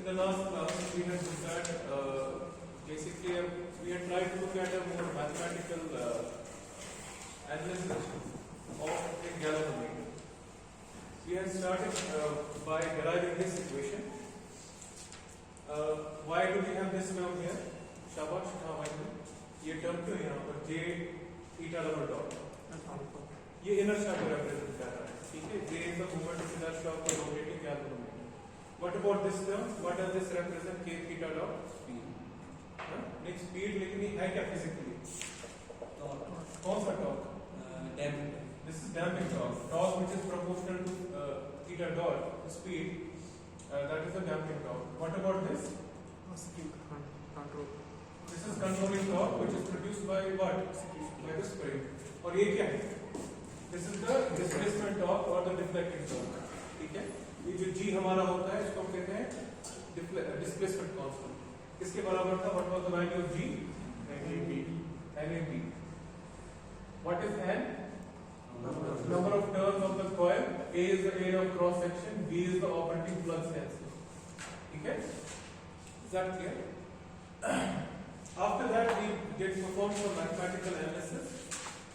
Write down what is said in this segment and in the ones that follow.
in the last class we had looked at basically we had tried to look at a more mathematical analysis of a galvanometer. We had started by deriving this equation. Why do we have this term here? शाबाश, हाँ भाई, ये term क्यों यहाँ पर J theta double dot? ये inertia को represent कर रहा है, ठीक है? J is the moment of inertia of a rotating galvanometer. What about this term? What does this represent? K theta dot speed. नहीं speed लेकिन ये है क्या physically? कौन सा torque? Damping. This is damping torque. Torque which is proportional to theta dot speed. That is the damping torque. What about this? Control. This is controlling torque which is produced by what? By the spring. और ये क्या है? This is the displacement torque or the deflecting torque. ठीक है? ये जो G हमारा होता है इसको हम कहते हैं displacement constant. किसके बराबर था? What was the value of G? NAB. What is N? Number of turns of the coil. A is the area of cross section. B is the operating flux density. ठीक है? Is that clear? After that we did perform some mathematical analysis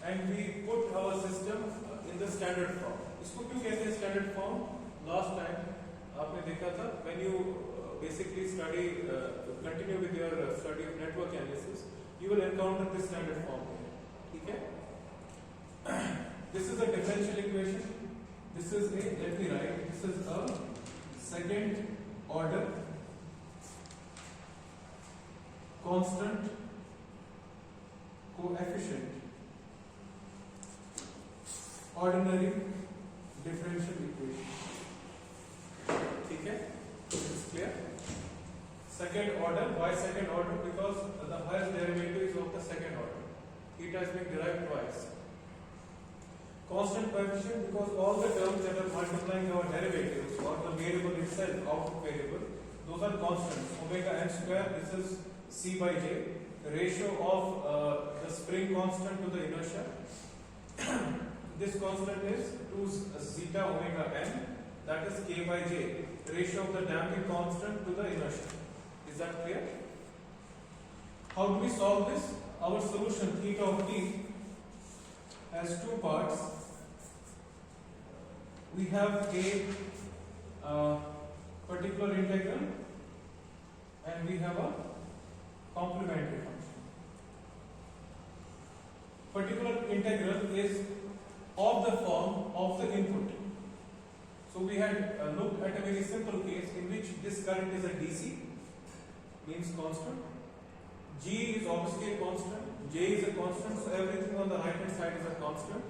and we put our system in the standard form. इसको क्यों कहते हैं standard form? Last time आपने देखा था when you basically study continue with your study of network analysis, you will encounter this standard form. ठीक है? This is a differential equation. This is a, let me write, this is a second order constant coefficient ordinary differential equation. ठीक है? This is clear? Second order. Why second order? Because the highest derivative is of the second order. It has been derived twice. Constant coefficient because all the terms that are multiplying our derivatives or the variable itself, output variable, those are constants. Omega n square, this is C by J. The ratio of the spring constant to the inertia. This constant is 2 zeta omega n, that is K by J. The ratio of the damping constant to the inertia. Is that clear? How do we solve this? Our solution theta of t has two parts. We have a particular integral and we have a complementary function. Particular integral is of the form of the input. So we had looked at a very simple case in which this current is a DC, means constant. G is obviously a constant, J is a constant, so everything on the right hand side is a constant.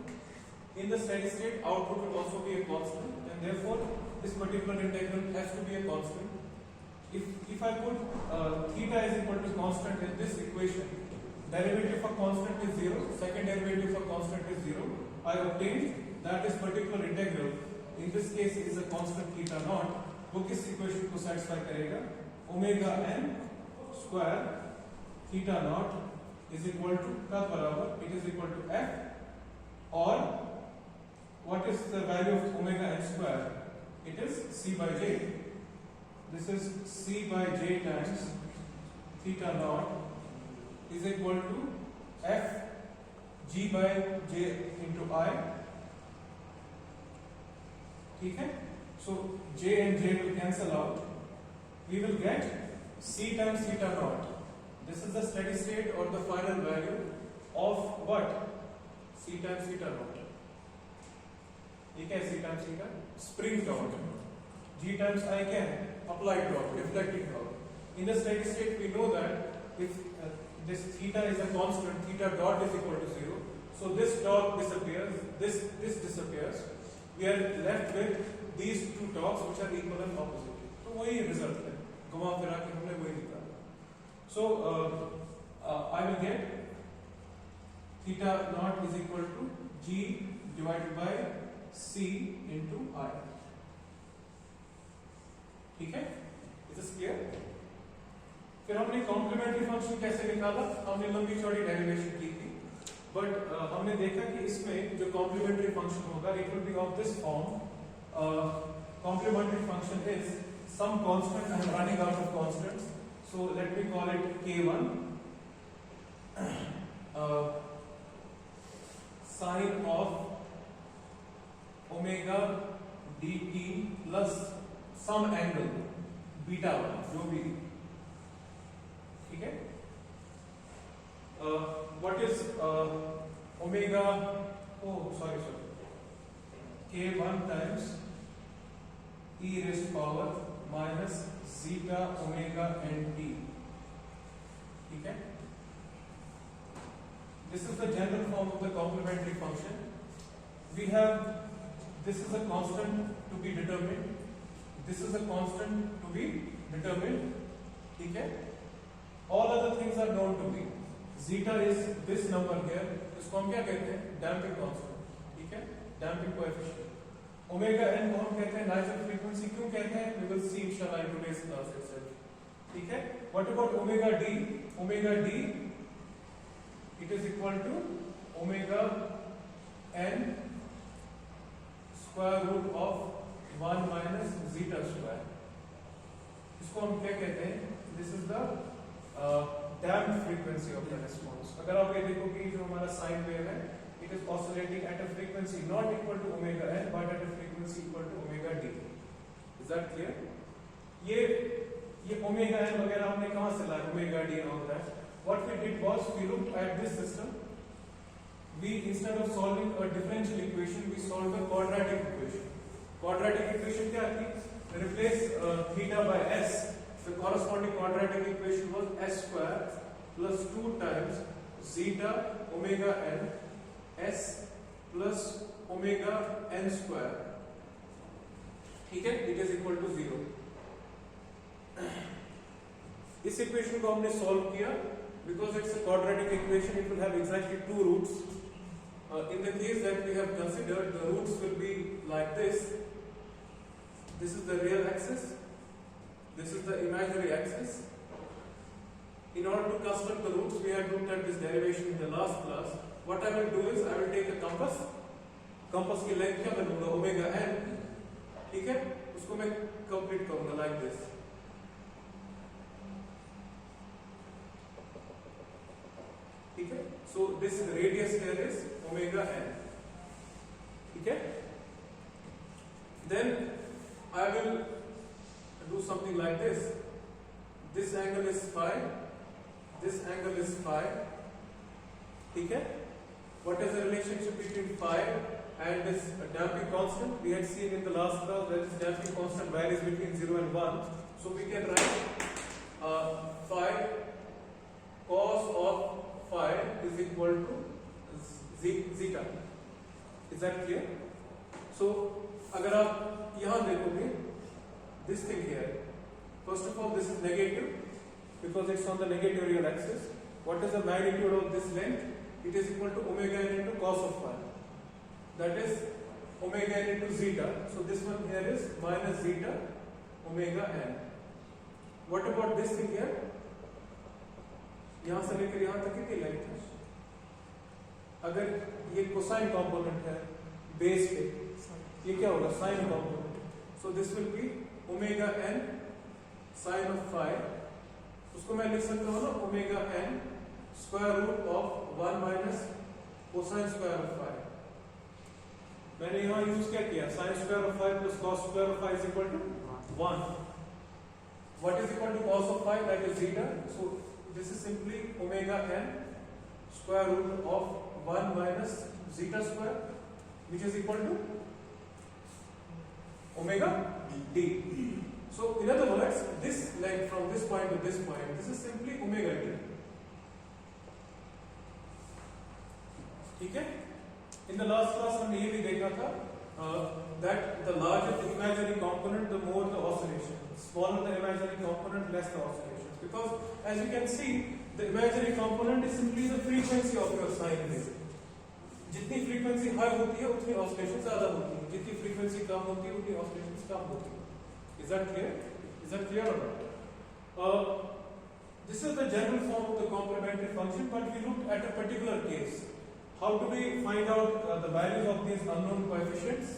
In the steady state, output will also be a constant, and therefore this particular integral has to be a constant. If I put theta is equal to constant in this equation, derivative for constant is 0, second derivative for constant is 0, I obtained that this particular integral, in this case is a constant theta naught, वो किस equation को satisfy करेगा? Omega n square theta naught is equal to का बराबर, it is equal to f, or what is the value of omega n square? It is C by J. This is C by J times theta naught is equal to f G by J into I. ठीक है? So J and J will cancel out. We will get C times theta naught. This is the steady state or the final value of what? C times theta naught. ठीक है? C times theta spring torque. G times I क्या है? Applied torque, deflecting torque. In the steady state, we know that if this theta is a constant, theta dot is equal to 0. So this torque disappears, this disappears. We are left with these two torques which are equal and opposite. तो वही result है. घुमा फिरा के हमने वही निकाला. So I will get theta naught is equal to G divided by C into I. ठीक है? Is this clear? फिर हमने कॉम्प्लीमेंट्री फंक्शन कैसे निकाला? हमने लंबी चौड़ी डेरिवेशन की थी, बट हमने देखा कि इसमें जो कॉम्प्लीमेंट्री फंक्शन होगा, it will be of this form. Complementary function is some constant. I am running out of constants, so let me call it K1. Sine of omega dt plus some angle beta 1 जो भी, ठीक है. What is omega? Oh, sorry. K1 times e raised to power minus zeta omega n t. ठीक है. This is the general form of the complementary function. We have, this is a constant to be determined. This is a constant to be determined. ठीक है. All other things are known to be. Zeta is this number here. इसको हम क्या कहते हैं? Damping constant. ठीक है. Damping coefficient. Omega n को हम कहते हैं natural frequency. क्यों कहते हैं? We will see inshallah in today's class itself. ठीक है. What about omega d? Omega d, it is equal to omega n square root of 1 minus zeta square. इसको हम क्या कहते हैं? This is the damped frequency of the response. अगर आप ये देखो कि जो हमारा sine wave है, it is oscillating at a frequency not equal to omega n but at a frequency equal to omega d. Is that clear? ये omega n वगैरह हमने कहाँ से लाया? Omega d and all that. What we did was we looked at this system. We, instead of solving a differential equation, we solved a quadratic equation. Quadratic equation क्या थी? Replace theta by s. The corresponding quadratic equation was s square plus 2 times zeta omega n s plus omega n square. ठीक है? It is equal to 0. इस equation को हमने solve किया. Because it's a quadratic equation, it will have exactly two roots. In the case that we have considered, the roots will be like this. This is the real axis. This is the imaginary axis. In order to construct the roots, we had looked at this derivation in the last class. What I will do is, I will take a compass. Compass की length क्या मैं लूँगा? Omega n. ठीक है? उसको मैं complete करूँगा like this. ठीक है. So this radius here is omega n. ठीक है. Then I will do something like this. This angle is phi. This angle is phi. ठीक है. What is the relationship between phi and this damping constant? We had seen in the last class that this damping constant varies between 0 and 1. So we can write phi cos of phi is equal to zeta. Is that clear? So अगर आप यहाँ देखोगे, this thing here, first of all this is negative because it's on the negative real axis. What is the magnitude of this length? It is equal to omega n into cos of phi. That is omega n into zeta. So this one here is minus zeta omega n. What about this thing here? यहाँ से लेकर यहाँ तक कितनी length है? अगर ये cosine component है बेस पे, ये क्या होगा? Sine component. So this will be omega n sine of phi. उसको मैं लिख सकता हूँ ना omega n square root of 1 minus cosine square of phi. मैंने यहाँ यूज क्या किया? Sine square of phi plus cos square of phi is equal to 1. What is equal to cos of phi? That is zeta. So this is simply omega n square root of 1 minus zeta square, which is equal to omega d. So in other words, this length from this point to this point, this is simply omega d. ठीक है. In the last class हमने ये भी देखा था that the larger the imaginary component, the more the oscillation. Smaller the imaginary component, less the oscillation. Because as you can see, the imaginary component is simply the frequency of your sine wave. जितनी frequency high होती है, उतनी oscillation ज़्यादा होती है. जितनी frequency कम होती है, उतनी oscillations कम होती है. Is that clear? Is that clear or not? This is the general form of the complementary function, but we looked at a particular case. How do we find out the values of these unknown coefficients?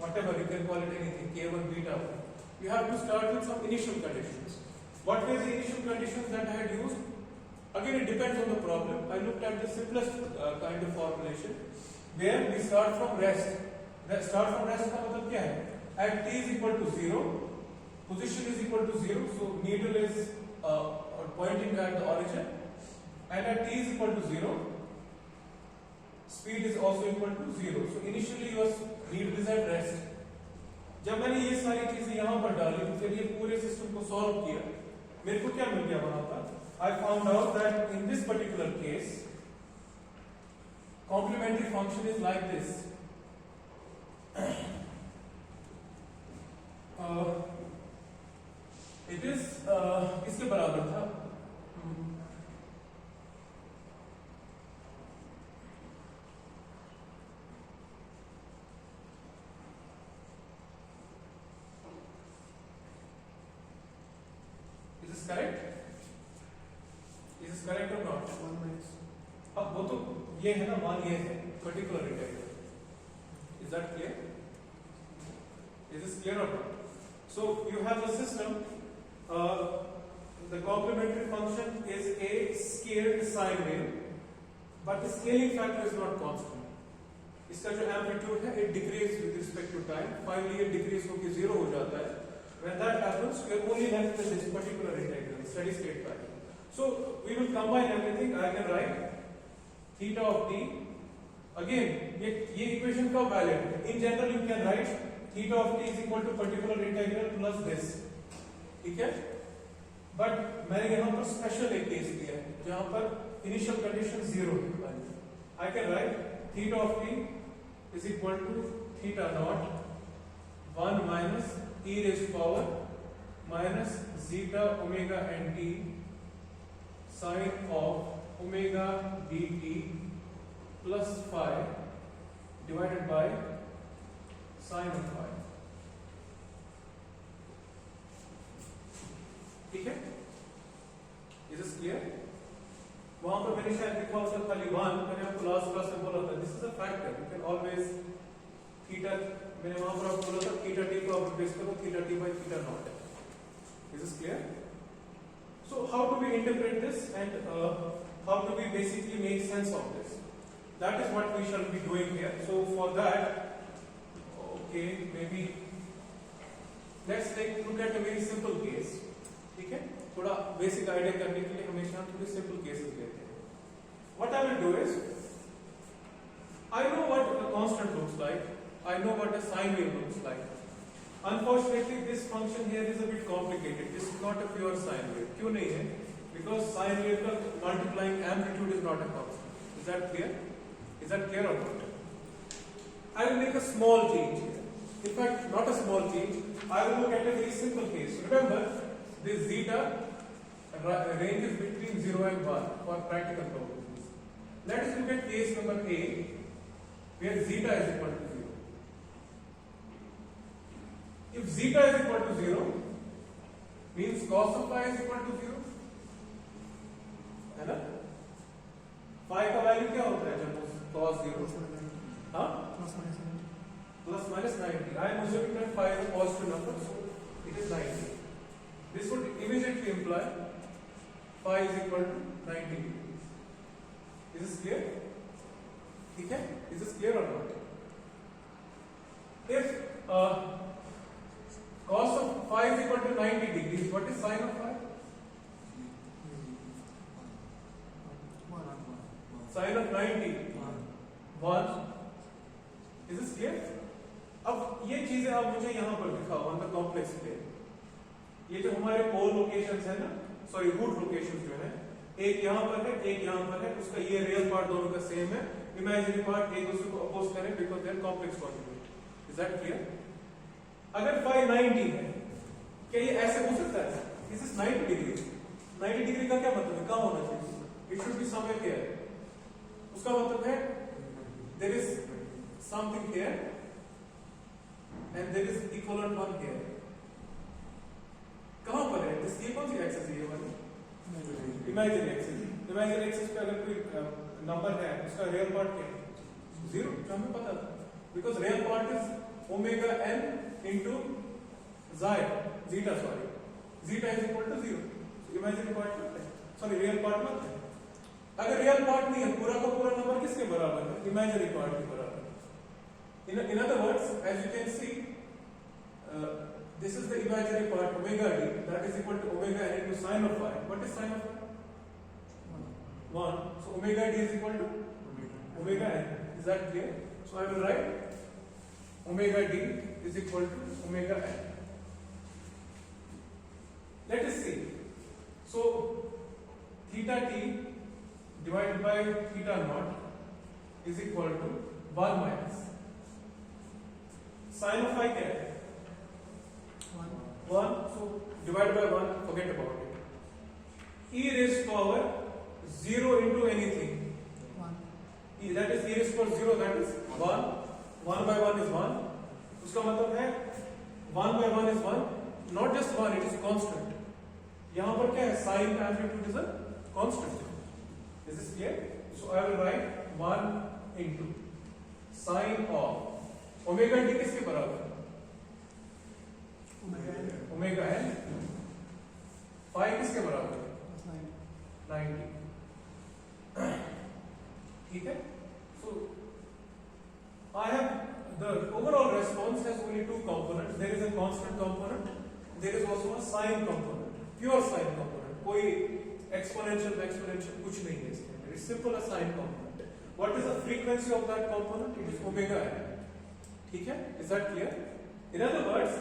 Whatever you can call it anything, k1, beta. you have to start with some initial conditions. What were the initial conditions that I had used? Again, it depends on the problem. I looked at the simplest kind of formulation where we start from rest. Start from rest का मतलब क्या है? At t is equal to 0, position is equal to 0, so needle is pointing at the origin, and at t is equal to 0, speed is also equal to 0. So initially your needle is at rest. जब मैंने ये सारी चीजें यहाँ पर डाली, फिर ये पूरे सिस्टम को सॉल्व किया, मेरे को क्या मिल गया वहां पर? I found out that in this particular case, complementary function is like this. It is किसके बराबर था? Is this correct? Is this correct or not? 1 minus. अब वो तो ये है ना, मान ये है particular integral. Is that clear? Is this clear or not? So you have a system. The complementary function is a scaled sine wave, but the scaling factor is not constant. इसका जो amplitude है, it decreases with respect to time. Finally, it decreases होकर 0 हो जाता है. When that happens, we are only left with this particular integral, steady state value. So we will combine everything. I can write theta of t. Again, ये equation का valid है. In general, you can write theta of t is equal to particular integral plus this. ठीक है? But मैंने यहाँ पर special एक case लिया है, जहाँ पर initial condition 0 है. I can write theta of t is equal to theta naught 1 minus e raised to power minus zeta omega nt sine of omega dt plus phi divided by sine of phi. ठीक है? Is this clear? वहां पर मैंने शायद लिखा होता खाली 1, मैंने आपको लास्ट क्लास में बोला था, this is a factor, you can always theta, मैंने वहां पर आपको बोला था theta t को आप रिप्लेस करो theta t by theta naught. Is this clear? So how do we interpret this and how do we basically make sense of this? That is what we shall be doing here. So for that, okay, maybe let's look at a very simple case. ठीक है? थोड़ा basic idea करने के लिए हमेशा हम थोड़े simple cases लेते हैं. What I will do is, I know what a constant looks like. I know what a sine wave looks like. Unfortunately, this function here is a bit complicated. This is not a pure sine wave. क्यों नहीं है? Because sine wave का multiplying amplitude is not a constant. Is that clear? Is that clear or not? I will make a small change here. In fact, not a small change. I will look at a very simple case. Remember, this zeta range is between 0 and 1 for practical purposes. Let us look at case number A, where zeta is equal to 0. If zeta is equal to 0, means cos of phi is equal to 0. है ना? Phi का value क्या होता है जब cos 0? हाँ? Plus minus 90. I am assuming that phi is a positive number, so it is 90. This would immediately imply phi is equal to 90 degrees. Is this clear? ठीक है? Is this clear or not? If cos of phi is equal to 90 degrees, what is sine of phi? Sine of 90, 1. Is this clear? अब ये चीजें आप मुझे यहाँ पर दिखाओ on the complex plane. ये जो हमारे पोल लोकेशंस है ना, सॉरी रूट लोकेशंस जो है, एक यहाँ पर है, एक यहाँ पर है, उसका ये रियल पार्ट दोनों का सेम है, इमेजिनरी पार्ट एक दूसरे को अपोज करें because they are complex conjugate. Is that clear? अगर phi 90 है, क्या ये ऐसे हो सकता है? This is 90 degree. 90 डिग्री का क्या मतलब है? कहाँ होना चाहिए? It should be somewhere here. उसका मतलब है there is something here and there is equivalent one here. कहां पर है? ये कौन सी एक्सिस है? ये वाली इमेजिनरी एक्सिस. इमेजिनरी एक्सिस पे अगर कोई नंबर है, उसका रियल पार्ट क्या है? 0, जो हमें पता था, because real part is omega n into zeta sorry, zeta is equal to 0. So imaginary part मत है, sorry real part मत है. अगर रियल पार्ट नहीं है, पूरा का पूरा नंबर किसके बराबर है? इमेजिनरी पार्ट के बराबर है. In other words, as you can see, this is the imaginary part omega d, that is equal to omega n into sine of phi. What is sine of phi? 1. So omega d is equal to omega n. Is that clear? So I will write omega d is equal to omega n. Let us see. So theta t divided by theta naught is equal to 1 minus sine of phi क्या है? 1. So divided by 1, forget about it. E raised to power 0 into anything. That is e raised to power 0, that is 1. 1 by 1 is 1. उसका मतलब है 1 by 1 is 1. Not just 1, it is constant. यहाँ पर क्या है? Sine amplitude is a constant. Is this clear? So I will write 1 into sine of omega d किसके बराबर है? Omega n. phi किसके बराबर है? 90. ठीक है? So I have the overall response has only two components. There is a constant component. There is also a sine component, pure sine component. कोई exponential कुछ नहीं है इसके अंदर. It's simple a sine component. What is the frequency of that component? It is omega n. ठीक है? Is that clear? In other words,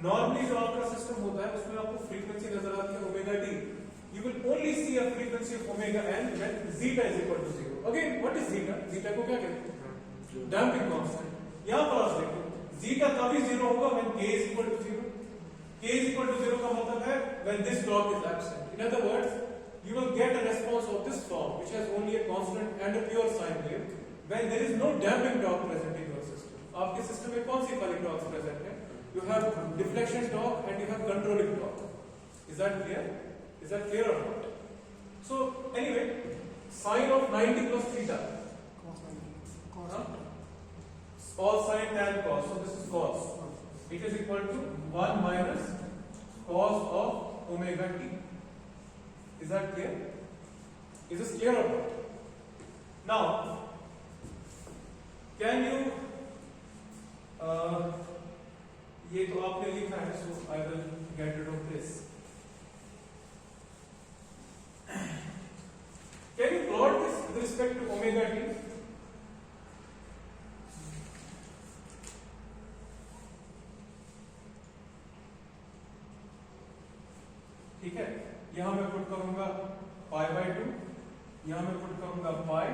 normally जो आपका सिस्टम होता है उसमें आपको फ्रीक्वेंसी नजर आती है omega D. You will only see a frequency of omega n when zeta is equal to 0. Again, what is zeta? Zeta को क्या कहते हैं? Damping constant. यहाँ पर आप देखो, zeta तभी 0 होगा when k is equal to 0. K is equal to 0 का मतलब है when this block is absent. In other words, you will get a response of this form which has only a constant and a pure sine wave when there is no damping torque present in your system. आपके system में कौन सी वाली torques present है? You have deflection torque and you have controlling torque. Is that clear? Is that clear or not? So anyway, sine of 90 plus theta. Cos sine tan cos. So this is cos. It is equal to 1 minus cos of omega t. Is that clear? Is this clear or not? Now, can you ये तो आपने लिखा है, so I will get rid of this. Can you plot this with respect to omega t? ठीक है, यहां मैं put करूंगा pi by 2, यहां मैं पुट करूंगा pi.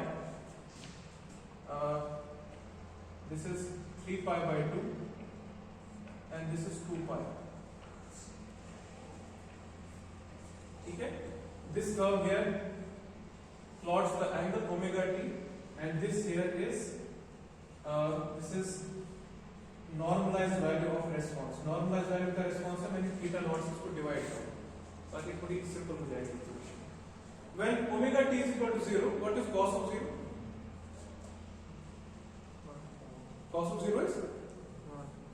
This is 3 pi by 2 and this is 2 pi. ठीक है, this curve here plots the angle omega t and this here is this is normalized value of response. Normalized value का response है, मैंने theta naught इसको divide किया ताकि थोड़ी simple हो जाएगी equation. When omega t is equal to 0, what is cos of 0? Cos of 0 is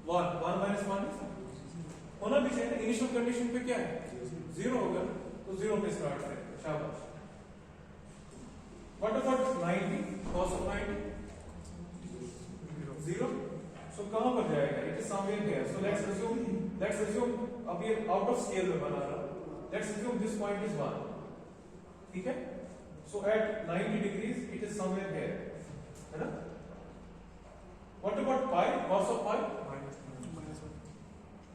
1. 1 minus 1 is होना भी चाहिए. इनिशियल कंडीशन पे क्या है? 0 होगा, तो 0 पे स्टार्ट करें. शाबाश. What about 90? Cos of 90? 0. So कहां पर जाएगा? It is somewhere there. So let's assume अब ये आउट ऑफ स्केल में बना रहा. Let's assume this point is 1. ठीक है? So at 90 degrees it is somewhere here. है ना? What about pi? Cos of pi?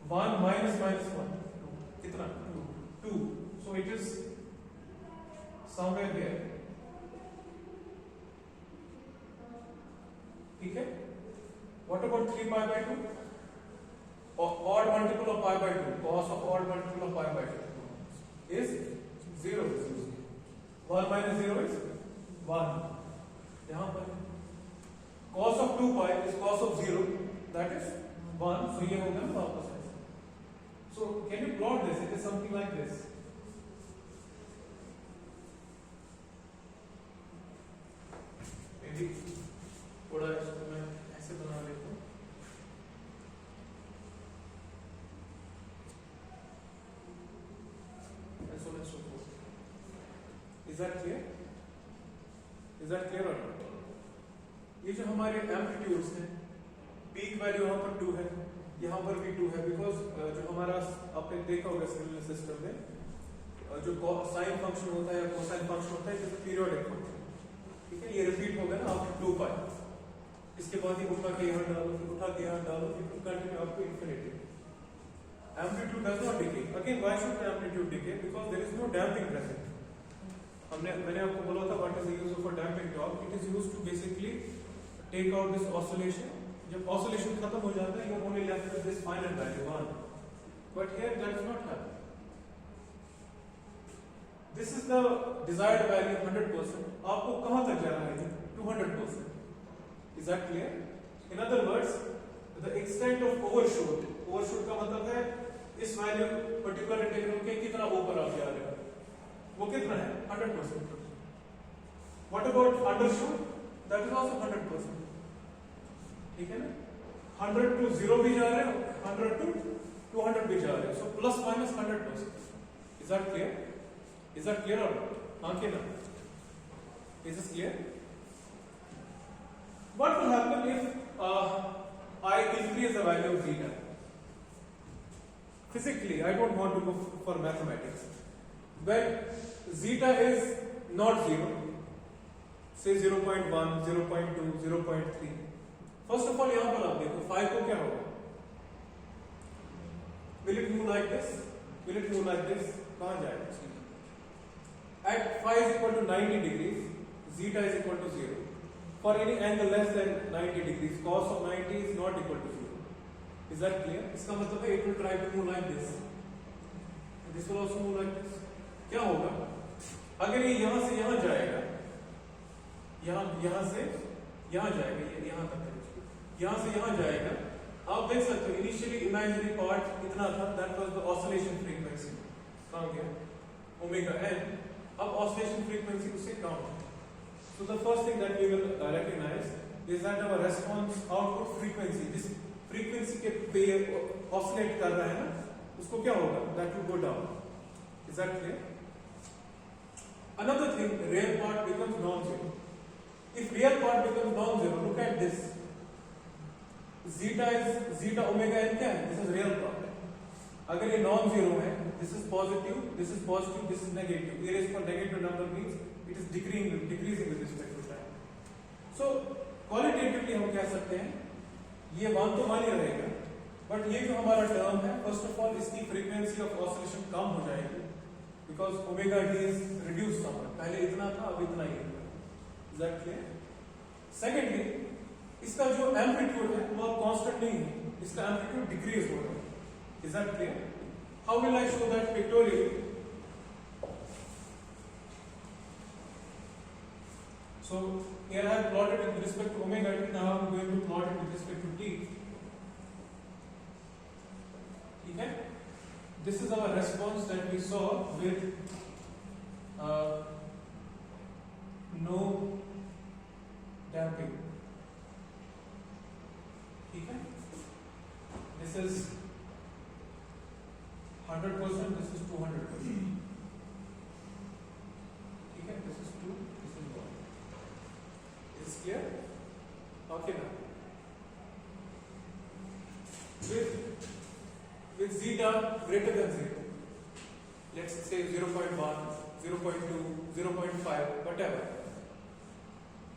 1 minus 1. कितना? 2. So it is somewhere here. ठीक है? What about 3 pi by 2? Odd multiple of pi by 2. Cos of odd multiple of pi by 2 is 0. 1 minus 0 is 1. यहाँ पर cos of 2 pi is cos of 0, that is 1. So ये हो गया ना वापस ऐसे. So can you plot this? It is something like this. Maybe थोड़ा इसको मैं ऐसे बना लेता हूँ. so on and so forth. Is that clear? Is that clear or not? ये जो हमारे एम्पलीट्यूड्स हैं, पीक वैल्यू यहाँ पर 2 है, यहाँ पर भी 2 है, बिकॉज जो हमारा आपने देखा होगा सिग्नल सिस्टम में जो साइन फंक्शन होता है या कोसाइन फंक्शन होता है जैसे पीरियोडिक फंक्शन, ठीक है, ये रिपीट होगा ना आफ्टर 2 पाई, इसके बाद ये उठा के यहाँ डालो, फिर उठा के यहाँ डालो, फिर continue up to infinity. Amplitude does not decay. Again, why should the amplitude decay? Because there is no damping present. मैंने आपको बोला था what is the use of a damping torque? It is used to basically take out this oscillation. जब oscillation खत्म हो जाता है, you are only left with this final value 1. But here that does not happen. This is the desired value 100%. आपको कहाँ तक जाना है? 200%. Is that clear? In other words, the extent of overshoot. Overshoot का मतलब है इस वैल्यू पर्टिकुलर इंटीग्रल के कितना ऊपर आप जा रहे हो, वो कितना है? 100%. What about undershoot? That is also 100%. ठीक है ना? 100 to 0 भी जा रहे हो, 100 to 200 भी जा रहे हो, so plus minus 100%. Is that clear? Is that clear or not? हाँ कि ना? Is this clear? What will happen if I increase the value of zeta? Physically, I don't want to go for mathematics. When zeta is not 0, say 0.1, 0.2, 0.3. First of all, यहाँ पर आप देखो 5 को क्या होगा? Will it move like this? Will it move like this? कहाँ जाएगा? At phi is equal to 90 degrees, zeta is equal to 0. For any angle less than 90 degrees, cos of 90 is not equal to 0. Is that clear? इसका मतलब है it will try to move like this. This will also move like this. क्या होगा? अगर ये यहाँ से यहाँ जाएगा, यहाँ से यहाँ जाएगा, ये यहाँ तक है, यहाँ से यहाँ जाएगा, आप देख सकते हो इनिशियली इमेजिनरी पार्ट इतना था, that was the oscillation frequency. कहाँ गया? Omega n. अब oscillation frequency उससे कम है. So the first thing that we will recognize is that our response output frequency, this frequency के पे oscillate कर रहा है ना, उसको क्या होगा? That will go down. Is that clear? Another thing, real part becomes non-zero. If real part becomes non-zero, look at this. Zeta omega n क्या है? This is real part. अगर ये non-zero है, this is positive, this is positive, this is negative. E raised to negative number means it is decreasing with respect to time. So qualitatively हम कह सकते हैं ये 1 तो 1 ही रहेगा, बट ये जो हमारा टर्म है, फर्स्ट ऑफ ऑल इसकी फ्रीक्वेंसी ऑफ ऑसिलेशन कम हो जाएगी, because omega D is reduce someone. पहले इतना था, अब इतना ही है. Is that clear? सेकेंडली, इसका जो एम्पलीट्यूड है वो अब कांस्टेंट नहीं है, इसका एम्पलीट्यूड डिक्रीज हो रहा है. Is that clear? How will I show that pictorially? So here I have plotted with respect to omega t. Now I am going to plot it with respect to t. ठीक है? This is our response that we saw with no damping. ठीक है? This is 100%. This is 200%. ठीक है? This is 2. This is 1. Is clear? Okay now. With zeta greater than 0, let's say 0.1, 0.2, 0.5, whatever.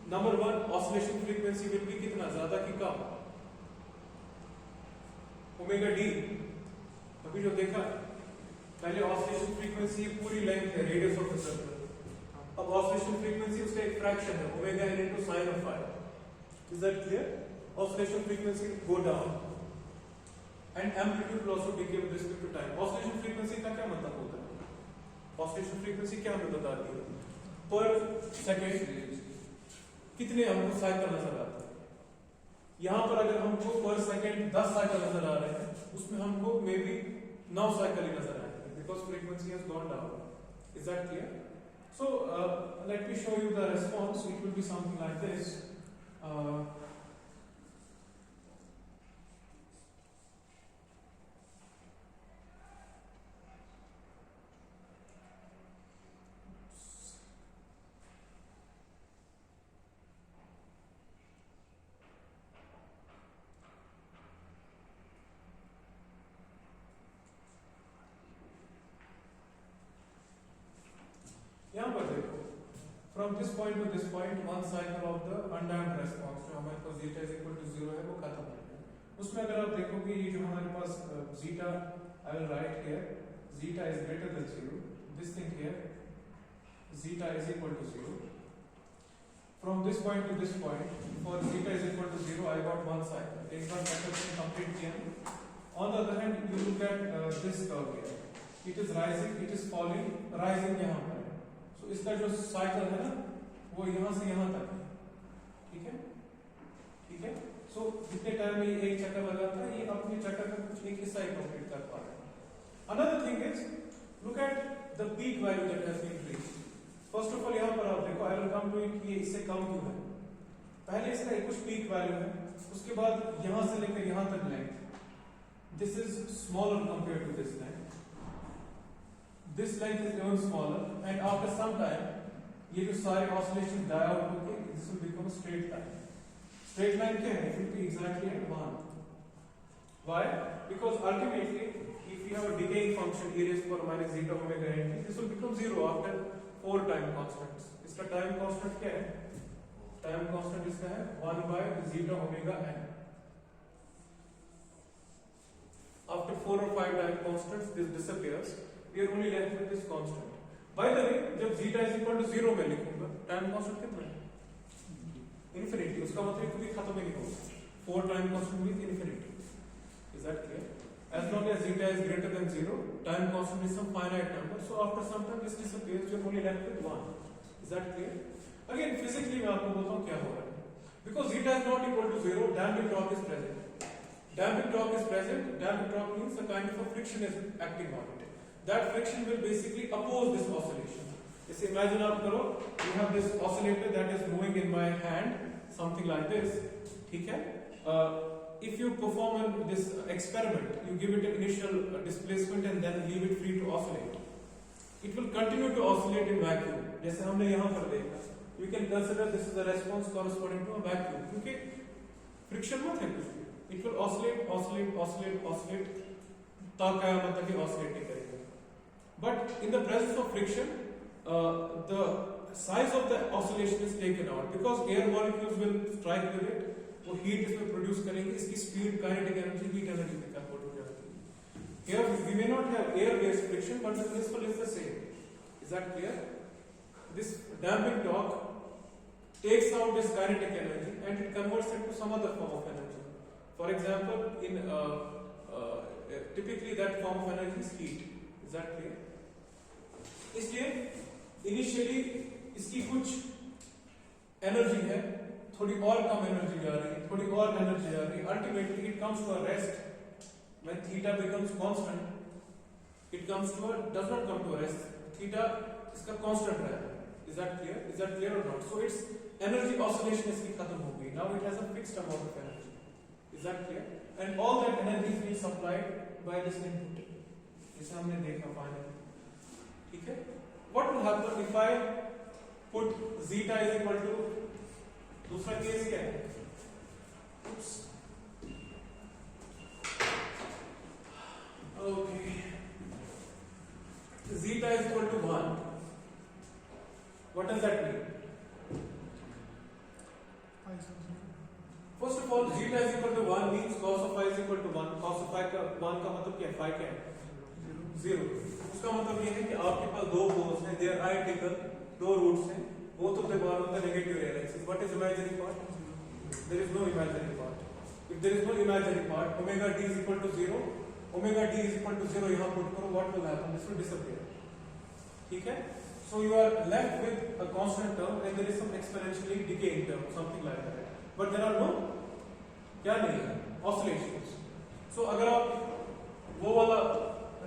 Number one, oscillation frequency will be कितना ज़्यादा कि कम? Omega D. अभी जो देखा, पहले oscillation frequency पूरी लेंथ है, रेडियस ऑफ द सर्कल. अब oscillation frequency उसका एक फ्रैक्शन है, omega n into sin of phi. Is that clear? Oscillation frequency go down, and amplitude will also decay with respect to time. Oscillation frequency का क्या मतलब होता है? Oscillation frequency क्या हमें बताती है? पर सेकेंड कितने हमको साइकिल नजर आते हैं? यहाँ पर अगर हमको पर सेकेंड 10 साइकिल नजर आ रहे हैं, उसमें हमको मे बी 9 साइकिल ही नजर आएंगे, because frequency has gone down. Is that clear? So let me show you the response. It will be something like this. from this point to this point one cycle of the undamped response जो हमारे पास zeta is equal to 0 है वो खत्म हो गया। उसमें अगर आप देखोगे ये जो हमारे पास zeta I will write here zeta is greater than 0, this thing here zeta is equal to 0, from this point to this point for zeta is equal to 0 I got one cycle, एक बार cycle से complete किया। On the other hand you look at this curve here, it is rising, it is falling, rising यहाँ पर है, so इसका जो cycle है ना वो यहाँ से यहाँ तक है, ठीक है, ठीक है। so जितने टाइम में ये एक चक्कर लगाता है ये अपने चक्कर का कुछ एक हिस्सा ही कंप्लीट कर पा रहा है। Another thing is look at the peak value that has been reached. First of all यहाँ पर आप देखो I will come to it कि ये इससे कम क्यों है। पहले इसका एक कुछ peak value है, उसके बाद यहाँ से लेकर यहाँ तक length, this is smaller compared to this length, this length is even smaller, and after some time ये जो सारे oscillations die out होके this will become a straight line. Straight line क्या है? It will be exactly at 1. Why? Because ultimately if you have a decaying function e raised to power minus zeta omega n, this will become 0 after 4 time constants. इसका time constant क्या है? Time constant इसका है 1 by zeta omega n. After 4 or 5 time constants this disappears, we are only left with this constant. By the way जब zeta is equal to 0 में लिखूंगा time constant कितना है? Infinity, उसका मतलब कभी खत्म ही नहीं होगा। 4 time constant means infinity. Is that clear? As long as zeta is greater than 0, time constant is some finite number. So after some time this disappears, you are only left with 1. Is that clear? Again, physically मैं आपको बोलता हूँ क्या हो रहा है। Because zeta is not equal to 0, damping torque is present. Damping torque is present. Damping torque means a kind of a friction is acting on it. That friction will basically oppose this oscillation. Just imagine आप करो, you have this oscillator that is moving in my hand, something like this, ठीक है? If you perform this experiment, you give it an initial displacement and then leave it free to oscillate. It will continue to oscillate in vacuum. जैसे हमने यहाँ पर देखा, we can consider this is a response corresponding to a vacuum, क्योंकि friction मत है कुछ भी. It will oscillate, oscillate, oscillate, oscillate, ताकयामत तक ही oscillate करेगा. But in the presence of friction, the size of the oscillation is taken out because air molecules will strike with it, वो heat इसमें produce करेंगे, इसकी speed kinetic energy heat energy में convert हो जाती है. Here we may not have air-based friction, but the principle is the same. Is that clear? This damping torque takes out this kinetic energy and it converts it to some other form of energy. For example, in typically that form of energy is heat. Is that clear? इसलिए initially इसकी कुछ energy है, थोड़ी और कम energy जा रही है, थोड़ी और एनर्जी जा रही है, ultimately it comes to a rest when theta becomes constant, it comes to a does not come to a rest, theta इसका कांस्टेंट रहेगा. Is that clear? Is that clear और not? So it's energy oscillation इसकी खत्म हो गई. Now it has a fixed amount of energy. Is that clear? And all that energy is being supplied by this input, जैसे हमने देखा finally. ठीक है? What will happen if I put zeta is equal to, दूसरा case क्या है? Oops. Okay. Zeta is equal to 1. What does that mean? First of all, zeta is equal to 1 means cos of phi is equal to 1. Cos of phi का 1 का मतलब क्या है? Phi क्या है? 0. उसका मतलब ये है कि आपके पास दो पोल्स हैं, they are identical, दो रूट्स हैं, both of them are on the negative real axis. What is imaginary part? There is no imaginary part. If there is no imaginary part, omega d is equal to 0, omega d is equal to 0 यहाँ put करो, what will happen? This will disappear. ठीक है? So you are left with a constant term and there is some exponentially decaying term, something like that. But there are no, क्या नहीं है? Oscillations. So अगर आप वो वाला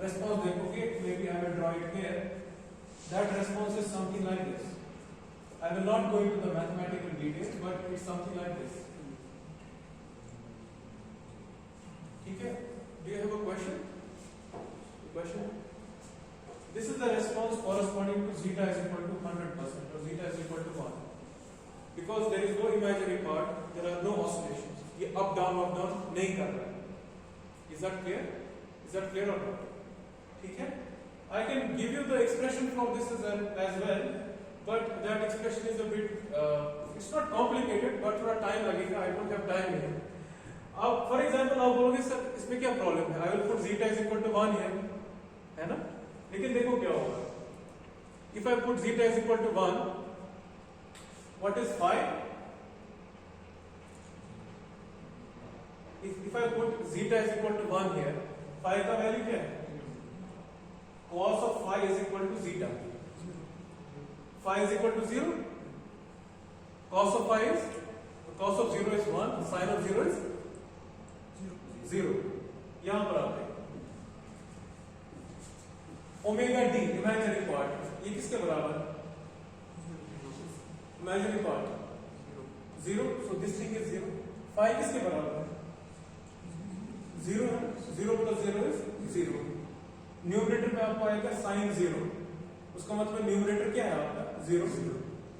response देखोगे, maybe I will draw it here. That response is something like this. I will not go into the mathematical details, but it's something like this. ठीक है? Do you have a question? Question? This is the response corresponding to zeta is equal to 100% or zeta is equal to 1. Because there is no imaginary part, there are no oscillations. ये up down नहीं कर रहा है. Is that clear? Is that clear or not? ठीक है? I can give you the expression from this as well. but that expression is a bit it's not complicated but थोड़ा time लगेगा. I don't have time here. अब for example आप बोलोगे sir इसमें क्या problem है? I will put zeta is equal to 1 here, है ना? लेकिन देखो क्या होगा. If I put zeta is equal to 1, what is phi? If I put zeta is equal to 1 here, phi का वैल्यू क्या है? Cos of phi is equal to zeta. Phi is equal to 0. Cos of 0 is 1. Sin of 0 is 0. यहां पर आते हैं. Omega D imaginary part ये किसके बराबर है? Imaginary part 0. So this thing is 0. Phi किसके बराबर है? 0 है. 0 plus 0 is 0. न्यूमरेटर में आपको आएगा sin 0. उसका मतलब न्यूमरेटर क्या है आपका? 0.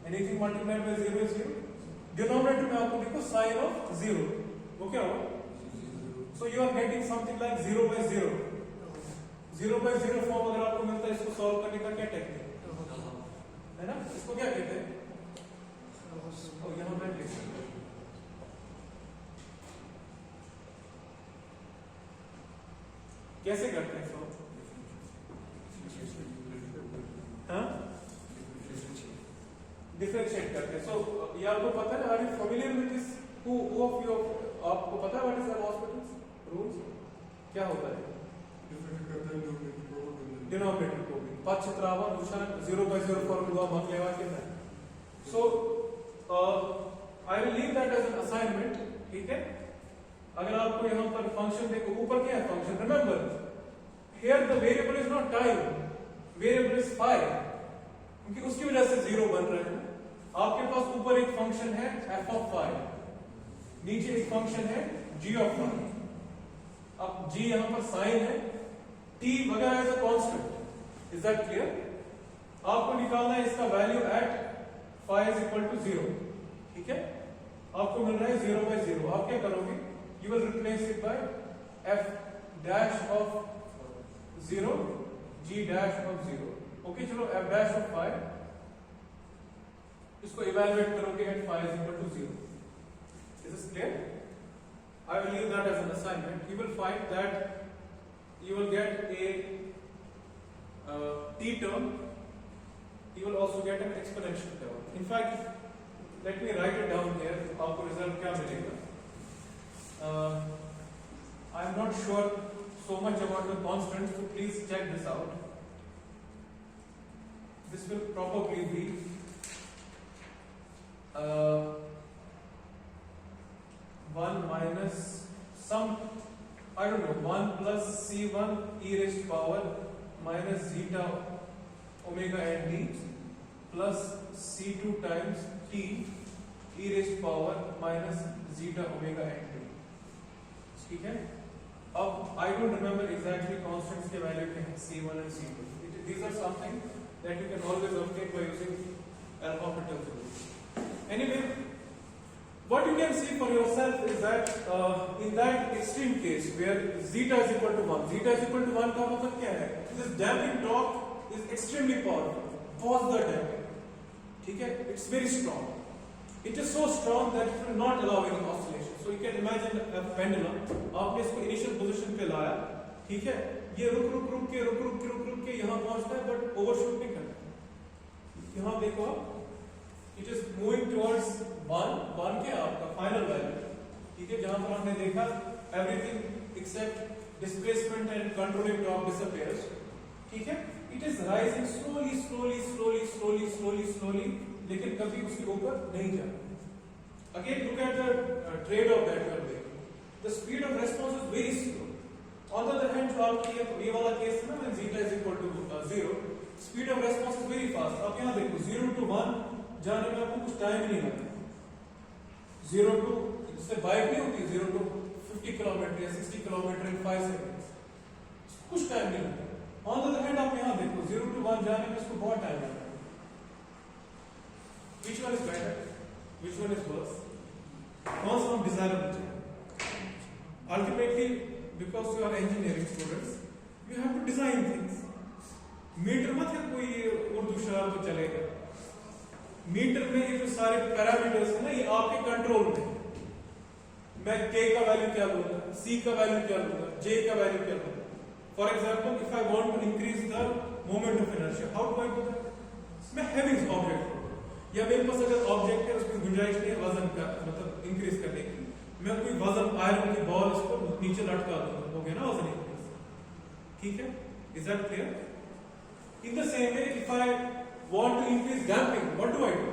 Anything multiplied by 0 is 0. Denominator में आपको देखो sin of 0. वो क्या होगा? So you are getting something like 0 by 0. 0 by 0 form अगर आपको मिलता है इसको सॉल्व करने का क्या टेक्निक है ना? इसको क्या कहते हैं? तो यहां मैं लिख सकता हूं. कैसे करते हैं सॉल्व? हाँ? डिफरेंशिएट करते हैं. सो ये आपको पता है? Are you familiar with this? Who of you आपको पता है व्हाट इज एल'होस्पिटल्स रूल्स? क्या होता है? डिनोमिनेटर को भी पक्षत्रावा दूषण 0 by 0 फॉर्मूला मत लेवा के ना. So I will leave that as an assignment. ठीक है. अगर आपको यहां पर फंक्शन देखो ऊपर क्या है function? Remember here the variable is not time, variable is phi, क्योंकि उसकी वजह से 0 बन रहे हैं. आपके पास ऊपर एक फंक्शन है f of phi, नीचे एक फंक्शन है g of phi. अब g यहां पर साइन है, t वगैरह as a constant. Is that clear? आपको निकालना है इसका value at phi is equal to 0. ठीक है. आपको मिल रहा है 0 by 0. आप क्या करोगे? You will replace it by f dash of 0, g dash of 0. Okay, चलो f dash of phi इसको evaluate करोगे at phi is equal to 0. Is this clear? I will leave that as an assignment. You will find that you will get a t term. You will also get an exponential term. In fact, let me write it down here. आपको result क्या मिलेगा? I am not sure so much about the constants, so please check this out. This will probably be 1 minus some, I don't know, 1 plus c1 e raised to power minus zeta omega n d plus c2 times t e raised to power minus zeta omega n d. ठीक है. अब I don't remember exactly constants के value क्या हैं c1 and c2. These are something that you can always obtain by using L'Hopital's rules. Anyway, what you can see for yourself is that in that extreme case where zeta is equal to 1, zeta is equal to 1 का मतलब क्या है? This damping torque is extremely powerful. Pause the damping. ठीक है? It's very strong. It is so strong that it will not allow any oscillation. So you can imagine a pendulum. आपने इसको initial position पे लाया, ठीक है? ये रुक के यहाँ पहुंचता है, बट ओवरशूट नहीं करता. यहाँ देखो आप, it is moving towards 1 के आपका फाइनल वैल्यू. ठीक है. जहां पर हमने देखा everything except displacement and controlling torque disappears. ठीक है. It is rising slowly, लेकिन कभी उसके ऊपर नहीं जाता. Again, look at the trade-off that you are making. The speed of response is very slow. On the other hand, जो आपकी ये वाला केस है ना, when zeta is equal to 0, speed of response is very fast. आप यहाँ देखो 0 to 1 जाने में आपको कुछ टाइम नहीं लगता. 0 to इससे बाइक नहीं होती 0 to 50 किलोमीटर या 60 किलोमीटर in 5 seconds. कुछ टाइम नहीं लगता. On the other hand, आप यहाँ देखो 0 to 1 जाने में इसको बहुत टाइम लगता है. Which one is better? Which one is worse? कौन सा हम desirable चाहिए? Ultimately, because you are engineering students, you have to design things. Meter मत है कोई उर्दू शब्द तो चलेगा. मीटर में ये जो सारे पैरामीटर्स है ना, ये आपके कंट्रोल में है। मैं k का वैल्यू क्या लूंगा, c का वैल्यू क्या लूंगा, j का वैल्यू क्या लूंगा। For example if I want to increase the moment of inertia, how do I do that? मैं हैवी ऑब्जेक्ट या मेरे पास अगर ऑब्जेक्ट है उसकी गुंजाइश नहीं है वजन का मतलब इंक्रीज करने की, मैं कोई वजन आयरन की बॉल इसको नीचे लटका दूंगा, हो गया ना वजन इंक्रीज। ठीक है, is that clear? In the same way if I want to increase damping, what do I do?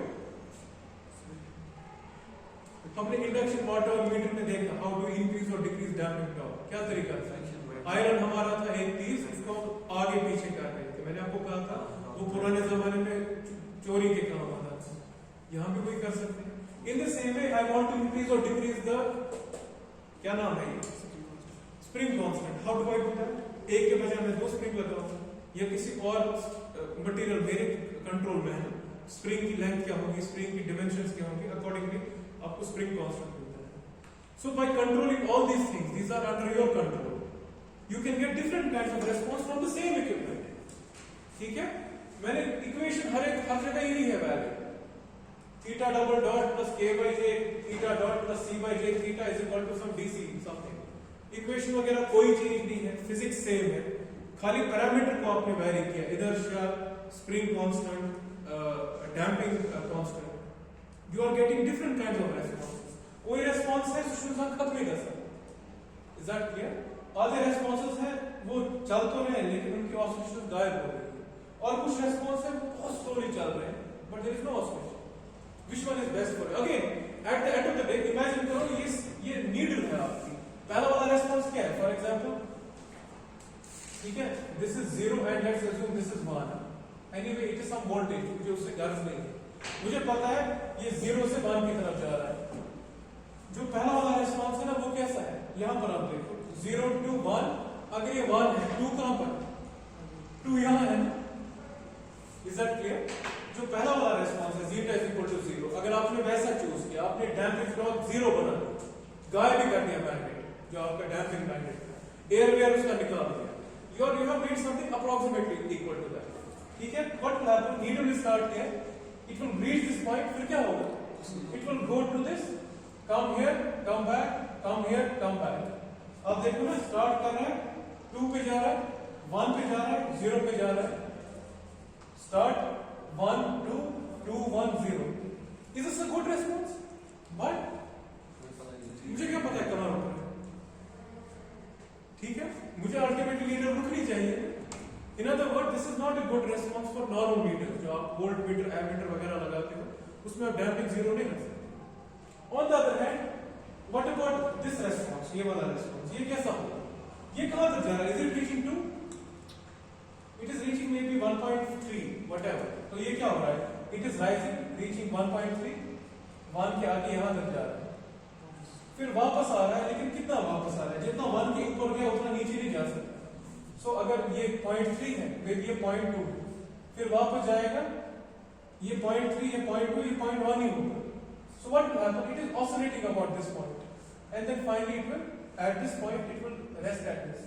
हमने इंडक्शन वाटर मीटर में देखा हाउ टू इंक्रीज और डिक्रीज डैम्पिंग टॉर्क, क्या तरीका था? आयरन हमारा था 130, इसको आगे पीछे कर रहे थे। मैंने आपको कहा था वो पुराने जमाने में चोरी के काम आता था, यहाँ भी कोई कर सकते हैं। In the same way I want to increase और डिक्रीज द, क्या नाम है ये, spring constant. How do I do that? एक के बजाय मैं 2 स्प्रिंग लगाऊंगा या किसी और मटेरियल मेरे कंट्रोल में है, स्प्रिंग की लेंथ क्या होगी, स्प्रिंग की डिमेंशंस क्या होंगी, अकॉर्डिंगली आपको स्प्रिंग कांस्टेंट मिलता है। So by controlling all these things, these are under your control, you can get different kinds of response from the same equipment. ठीक है, मैंने इक्वेशन हर जगह यही है value, theta double dot plus k by j, theta dot plus c by j, theta is equal to some dc something. Equation वगैरह कोई change नहीं है, फिजिक्स सेम है, खाली पैरामीटर को आपने वेरी किया, inertia, spring constant, damping constant. You are getting different kinds of responses. कोई रेस्पॉन्स है सिस्टम खत्म नहीं कर सकता। Is that clear? आधे रेस्पॉन्सेस हैं वो चल तो रहे हैं लेकिन उनकी ऑसिलेशन गायब हो गई है, और कुछ रेस्पॉन्स है वो बहुत स्लोली चल रहे हैं but there is no oscillation. Which one is best for? Again at the end of the day imagine करो ये नीडल है आपकी, पहला वाला रेस्पॉन्स क्या है? फॉर एग्जांपल, ठीक है, this is 0 and let's assume this is 1। Anyway it is some voltage, मुझे उससे गर्ज नहीं है, मुझे पता है ये 0 से 1 की तरफ जा रहा है। जो पहला वाला रेस्पॉन्स है ना वो कैसा है? यहां पर आप देखो 0 to 1, अगर ये 1 है 2 कहां पर? 2 यहां है ना। Is that clear? जो पहला वाला रेस्पॉन्स है zeta is equal to 0, अगर आपने वैसा चूज किया, आपने डैम्पिंग टॉर्क 0 बना दिया, गायब भी कर दिया मैग्नेट, जो आपका डैम्पिंग मैग्नेट था, एयर वेयर उसका निकाल दिया, you have made something approximately equal to that. ठीक है, what will happen? Needle will start here, it will reach this point, फिर क्या होगा? It will go to this, come here, come back, come here, come back. अब देखो ना, start कर रहा है 2 पे जा रहा है, 1 पे जा रहा है, 0 पे जा रहा है, start 1 2 2 1 0। Is this a good response? But मुझे क्या पता है कहां रुक रहा है? ठीक है, मुझे अल्टीमेटली लीडर रुकनी चाहिए। In other word this is not a good response for normal metre, जो आप वोल्ट मीटर एमीटर वगैरह लगाते हो उसमें आप डैम्पिंग 0 नहीं रख सकते। On the other hand What about this response? ये वाला response, ये कैसा होगा? ये कहां तक जा रहा है? Is it reaching to? It is reaching maybe 1.3, whatever. तो ये क्या हो रहा है? It is rising, reaching 1.3, 1 के आगे यहां तक जा रहा है, फिर वापस आ रहा है, लेकिन कितना वापस आ रहा है? जितना 1 के ऊपर गया उतना नीचे नहीं जा सकता। So अगर ये 0.3 है, maybe ये 0.2, फिर वापस जाएगा, ये 0.3, ये 0.2, ये 0.1 ही होगा। So what will happen? It is oscillating about this point, and then finally it will, at this point, it will rest at this.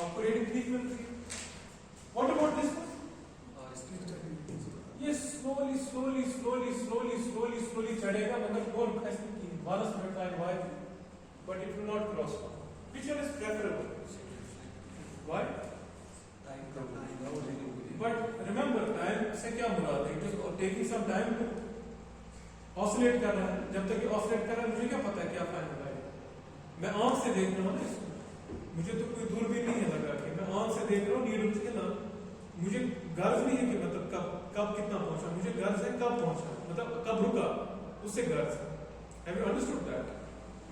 आपको reading ठीक मिल रही है? What about this one? ये slowly, slowly, slowly, slowly, slowly, slowly चढ़ेगा, मगर कौन ऐसे की? Minus time y, but it will not cross 1. Which one is preferable? Why? But remember, time से क्या मुराद है? It is taking some time to oscillate कर रहा है। जब तक ये ऑसिलेट कर रहा है मुझे क्या पता है क्या फाइनल आएगा? मैं आंख से देख रहा हूँ ना इसको, मुझे तो कोई दूरबीन नहीं है लगा के, मैं आंख से देख रहा हूँ नीडल से ना, मुझे गर्ज नहीं है कि मतलब कब कितना पहुंचा, मुझे गर्ज है कब पहुंचा, मतलब कब रुका, उससे गर्ज है। Have you understood that?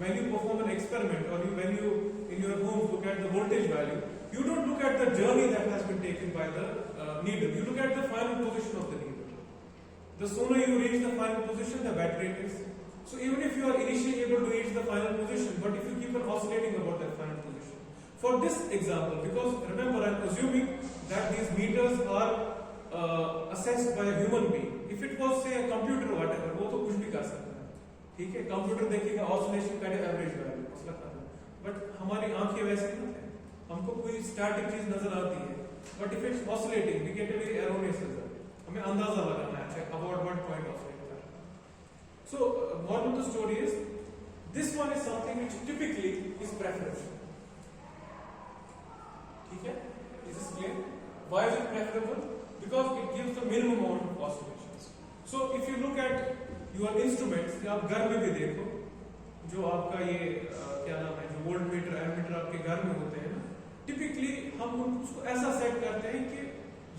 When you perform an experiment or when you in your home look at the voltage value, you don't look at the journey that has been taken by the needle, you look at the final position of the needle. The sooner you reach the final position, the better it is. So even if you are initially able to reach the final position, but if you keep on oscillating about that final position. For this example, because remember I am assuming that these meters are assessed by a human being. If it was say a computer or whatever, वो तो कुछ भी कर सकता है, ठीक है, computer देखेगा ऑसिलेशन का एवरेज वैल्यू उसका करना, बट हमारी आंखें वैसे नहीं है, हमको कोई स्टैटिक चीज नजर आती है, but if it's oscillating we get a very erroneous result. हमें अंदाजा लगाना है अच्छा अबाउट व्हाट पॉइंट ऑसिलेट कर रहा है. So moral of the story is this one is something which typically is preferable. ठीक है? Is this clear? Why is it preferable? Because it gives the minimum amount of oscillations. So if you look at your instruments, या आप घर में भी देखो, जो आपका ये क्या नाम है, जो वोल्ट मीटर एमीटर आपके घर में होते हैं ना, टिपिकली हम उसको ऐसा सेट करते हैं कि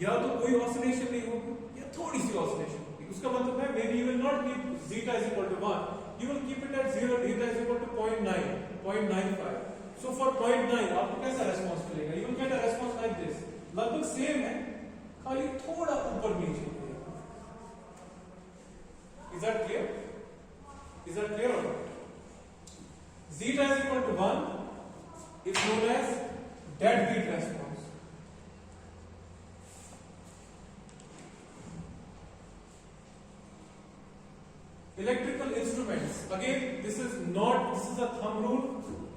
या तो कोई ऑसिलेशन नहीं होगी या थोड़ी सी ऑसिलेशन होगी. उसका मतलब है maybe you will not keep zeta is equal to 1, you will keep it at 0, zeta is equal to 0.9, 0.95. So for 0.9 आपको कैसा रेस्पॉन्स मिलेगा? You will get a response like this. लगभग सेम है, खाली थोड़ा ऊपर नीचे. Is that clear? Is that clear or not? Zeta is equal to 1 is known as deadbeat response. Electrical instruments. Again, this is a thumb rule.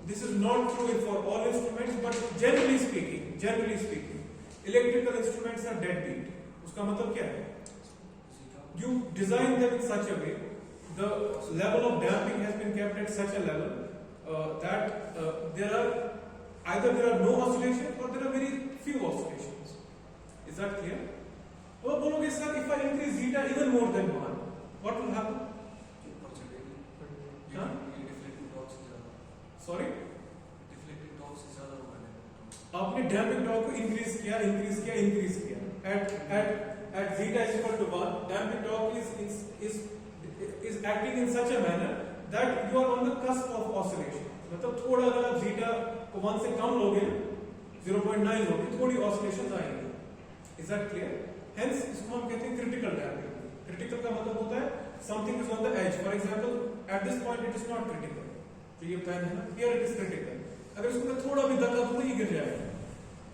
This is not true for all instruments, but generally speaking, electrical instruments are deadbeat. उसका मतलब क्या है? You design them in such a way, the level of damping has been kept at such a level that there are no oscillations or there are very few oscillations. Is that clear? तो आप बोलोगे sir, if I increase zeta even more than 1, what will happen? हाँ? Sorry? आपने damping torque को increase किया. At zeta is equal to 1, damping torque is acting in such a manner that you are on the cusp of oscillation. मतलब थोड़ा अगर आप zeta को 1 से कम लोगे, 0.9 लोगे, थोड़ी oscillations आएंगी. Is that clear? Hence इसको हम कहते हैं critical damping. Critical का मतलब होता है something is on the edge. For example, at this point it is not critical. तो ये पेन है ना, here it is critical. अगर इसको मैं थोड़ा भी धक्का दूं तो ये गिर जाएगा.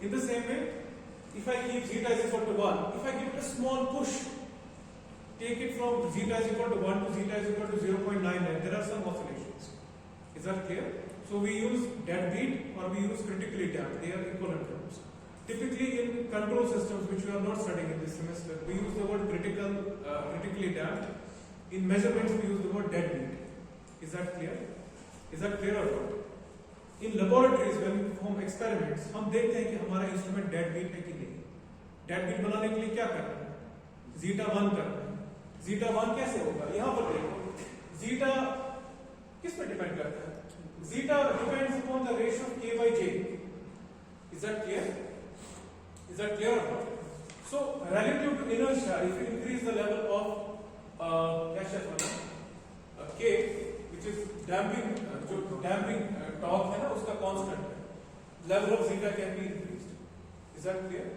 In the same way, if I keep zeta is equal to 1, if I give it a small push, take it from zeta is equal to 1 to zeta is equal to 0.99, there are some oscillations. Is that clear? So we use deadbeat or we use critically damped. They are equivalent terms. Typically in control systems, which we are not studying in this semester, we use the word critically damped. In measurements, we use the word deadbeat. Is that clear? Is that clear or not? In laboratories, when we perform experiments, हम देखते हैं कि हमारा instrument dead beat है कि नहीं. Dead beat बनाने के लिए क्या करना है? जीटा 1 करना है. जीटा 1 कैसे होगा? यहाँ पर देखो, जीटा किस पे डिपेंड करता है? Zeta depends upon the ratio of k by j. Is that clear? Is that clear or not? So relative to inertia, if you increase the level of k, which is damping, जो damping torque है ना, उसका constant है. Level of zeta can be increased. Is that clear?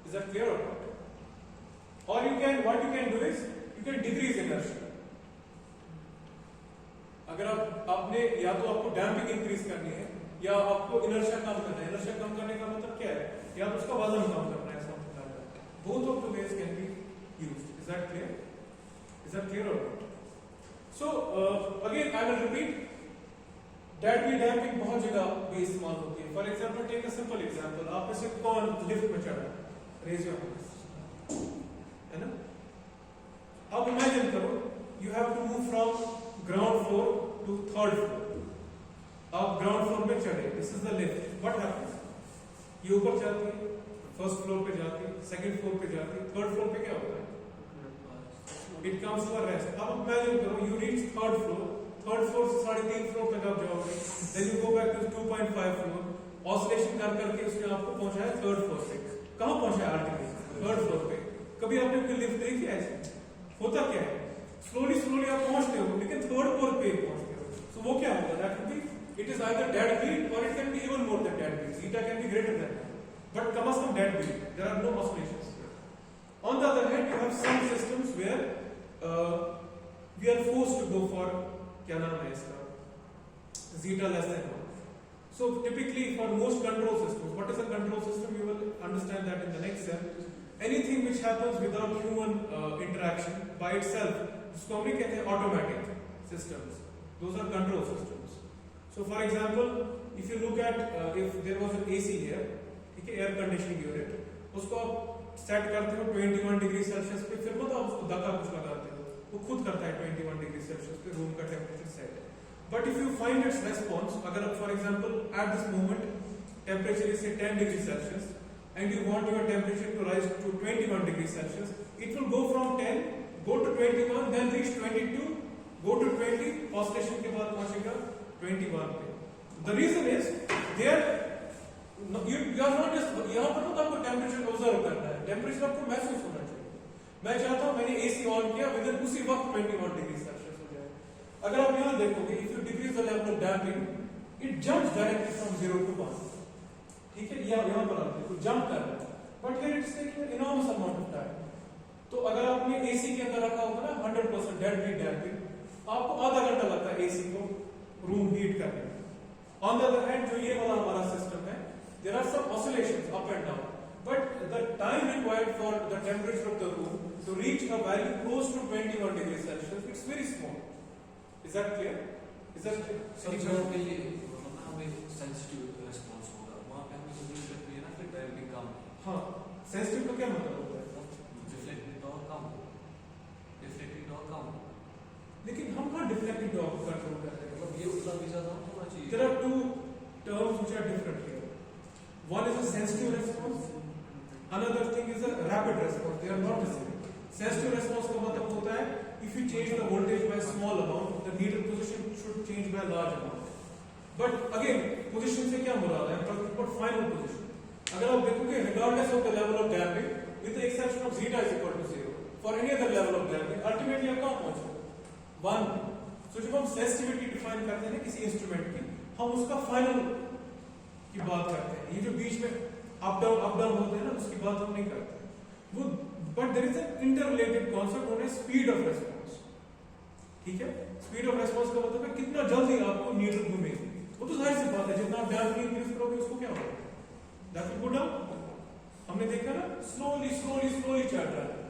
Is that clear or not? Or what you can do is you can decrease inertia. अगर आपने या तो आपको damping increase करनी है या आपको inertia कम करना है. inertia कम करने का मतलब क्या है? या तो उसका वजन कम करना है, something like that. Both of the ways can be used. Is that clear? Is that clear or not? So again I will repeat. Deadbeat damping बहुत जगह भी इस्तेमाल होती है. For example, take a simple example. आप में से कौन लिफ्ट में चढ़ा? Raise your hand. है ना? अब imagine करो, you have to move from ground floor to third floor. आप ground floor पे चढ़े. This is the lift. What happens? ये ऊपर जाती है, first floor पे जाती है, second floor पे जाती है, third floor पे क्या होता है? It comes to a rest. अब imagine करो, you reach third floor. Third floor से 3.5 फ्लोर तक आप जाओगे. Then you go back to 2.5 floor. Oscillation कर करके उसने आपको पहुंचाया थर्ड फ्लोर पे. कहां पहुंचाया? अल्टीमेटली थर्ड फ्लोर पे. कभी आपने कोई लिफ्ट देखी है ऐसे? होता क्या है? स्लोली आप पहुंचते हो, लेकिन थर्ड फ्लोर पे पहुंचते हो. सो वो क्या होगा? That will be, it is either dead beat or it can be even more than dead beat. Zeta can be greater than that, but come as come dead beat. There are no oscillations. On the other hand, you have some systems where we are forced to go for, क्या नाम है इसका, zeta less than 1. So typically for most control systems, what is a control system? You will understand that in the next step. Anything which happens without human interaction by itself, जिसको हम कहते हैं automatic systems, those are control systems. So for example, if you look at if there was an AC here, ठीक है, air conditioning unit, उसको आप set करते हो 21 डिग्री सेल्सियस पे, फिर मतलब आप उसको धक्का कुछ लगाते हो, वो खुद करता है 21 डिग्री सेल्सियस पे रूम का temperature set. But if you find its response, अगर for example at this moment temperature is say 10 degree Celsius and you want your temperature to rise to 21 degrees Celsius, it will go from 10, go to 21, then reach 22, go to 20, oscillation के बाद पहुंचेगा 21 पे। The reason is there you are not just यहाँ पर तो आपको temperature observe करना है, टेम्परेचर आपको महसूस होना चाहिए। मैं चाहता हूँ मैंने AC ऑन किया, विद इन उसी वक्त 21 डिग्री सेल्सियस हो जाए। अगर आप यहाँ देखोगे, if you decrease the level of damping, it jumps directly from 0 to 1। ठीक है, यहाँ पर आप देखो जंप कर रहा है, but here it's taking enormous amount of time. तो अगर आपने एसी के अंदर रखा होगा ना 100% डेड हीट डैम्पिंग, आपको आधा घंटा लगता है एसी को रूम हीट करने में। ऑन द अदर हैंड जो ये वाला हमारा सिस्टम है, there are some oscillations up and down, but the time required for the temperature of the room to reach a value close to 21 degree Celsius, it's very small. Is that clear? Is that sir जब पे ये मतलब ना हमें sensitive response होगा, वहां पे हमें जरूरत पड़ती है ना कि डैम्पिंग कम। हाँ, सेंसिटिव का क्या मतलब होता है? डिफ्लेक्टेड और कम, डिफ्लेक्टेड और कम। लेकिन हम कहाँ डिफ्लेक्टेड डॉग को कंट्रोल कर रहे हैं? मतलब ये उतना भी ज्यादा होना चाहिए। There are two terms which are different here. One is a sensitive response, another thing is a rapid response. They are not the same. Sensitive response का मतलब होता है if you change the voltage by a small amount, the needle position should change by a large amount. But again, position से क्या मुराद है? I'm talking about final position. अगर आप देखोगे, regardless of the level of damping, with the exception of zeta is equal to 0, for any other level of damping, ultimately आप कहाँ पहुँचोगे? 1। So जब हम sensitivity define करते हैं किसी इंस्ट्रूमेंट की, हम उसका फाइनल की बात करते हैं। ये जो बीच में अप डाउन होते हैं ना, उसकी बात हम नहीं करते वो। But there is an interrelated concept known as speed of response. ठीक है, स्पीड ऑफ रेस्पॉन्स का मतलब है कितना जल्दी आपको नीडल घूमेगी। वो तो जाहिर सी बात है, जितना आप डैम्पिंग इंक्रीज करोगे उसको क्या होगा, दैट विल गो डाउन। हमने देखा ना, स्लोली स्लोली स्लोली चल रहा है।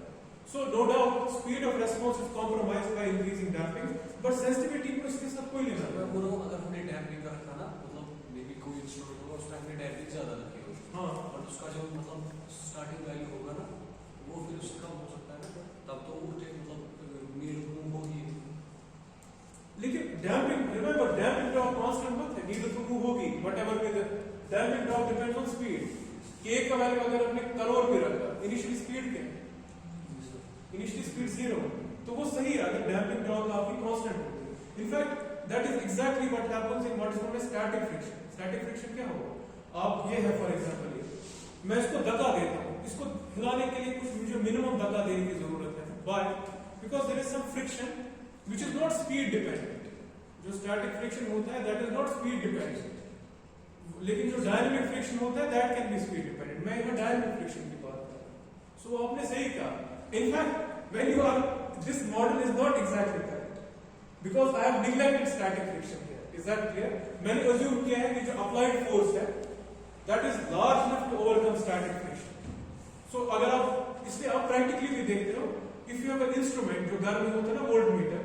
So no doubt speed of response is compromised by increasing damping, but sensitivity को इसके साथ कोई लेना मैं बोल रहा हूँ अगर हमने डैम्पिंग का रखा ना, मतलब मे बी कोई इंस्ट्रूमेंट होगा उसमें हमने डैम्पिंग ज्यादा रखी हो, हाँ, और उसका जो मतलब स्टार्टिंग वैल्यू होगा ना, वो फिर उससे कम हो सकता है ना, तब तो वो मतलब नीडल मूव होगी। लेकिन damping, remember damping drop constant मत है, नीडल तो मूव होगी whatever with damping drop depends on speed. k का वैल्यू अगर हमने करोड़ पे रखा, इनिशियल स्पीड क्या है? इनिशियल स्पीड 0, तो वो सही है अगर डैम्पिंग ड्रॉप आपकी कांस्टेंट होती है। In fact that is exactly what happens in what is known as static friction. Static friction क्या होगा? आप ये है फॉर एग्जांपल, ये मैं इसको धक्का देता हूं, इसको हिलाने के लिए कुछ मुझे मिनिमम धक्का देने की जरूरत है। Why? Because there is some friction which is not speed dependent. जो स्टैटिक फ्रिक्शन होता है that is not speed dependent, लेकिन जो डायनामिक फ्रिक्शन होता है that can be speed dependent. मैं यहां डायनामिक फ्रिक्शन की बात कर रहा हूं। सो आपने सही कहा। In fact, when you are, this model is not exactly correct because I have neglected static friction here. Is that clear? मैंने assume किया है कि जो applied force है, that is large enough to overcome static friction. So अगर आप इसलिए आप practically भी देखते हो, if you have an instrument जो घर में होता है ना वोल्टमीटर,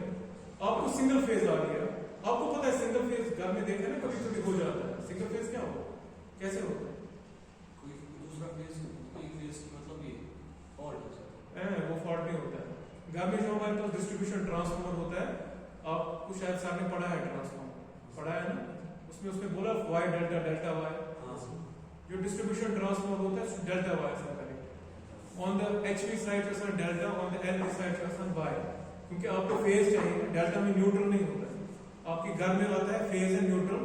आपको सिंगल फेज आ गया, आपको पता है सिंगल फेज घर में देखा ना कभी कभी हो जाता है। सिंगल फेज क्या होगा, कैसे होता है? कोई दूसरा फेज, कोई फेज मतलब ये फॉल्ट है, वो फॉल्ट नहीं होता है। घर में जो हमारे पास डिस्ट्रीब्यूशन ट्रांसफार्मर होता है, आपको शायद सामने पढ़ा है ट्रांसफार्मर, पढ़ा है ना, उसमें बोला वाई डेल्टा डेल्टा वाई। जो डिस्ट्रीब्यूशन ट्रांसफार्मर होता है डेल्टा वाई से connect, on the HV side का delta, on the LV side का वाई, क्योंकि आपको फेज चाहिए। डेल्टा में न्यूट्रल नहीं होता है, आपके घर में आता है फेज एंड न्यूट्रल।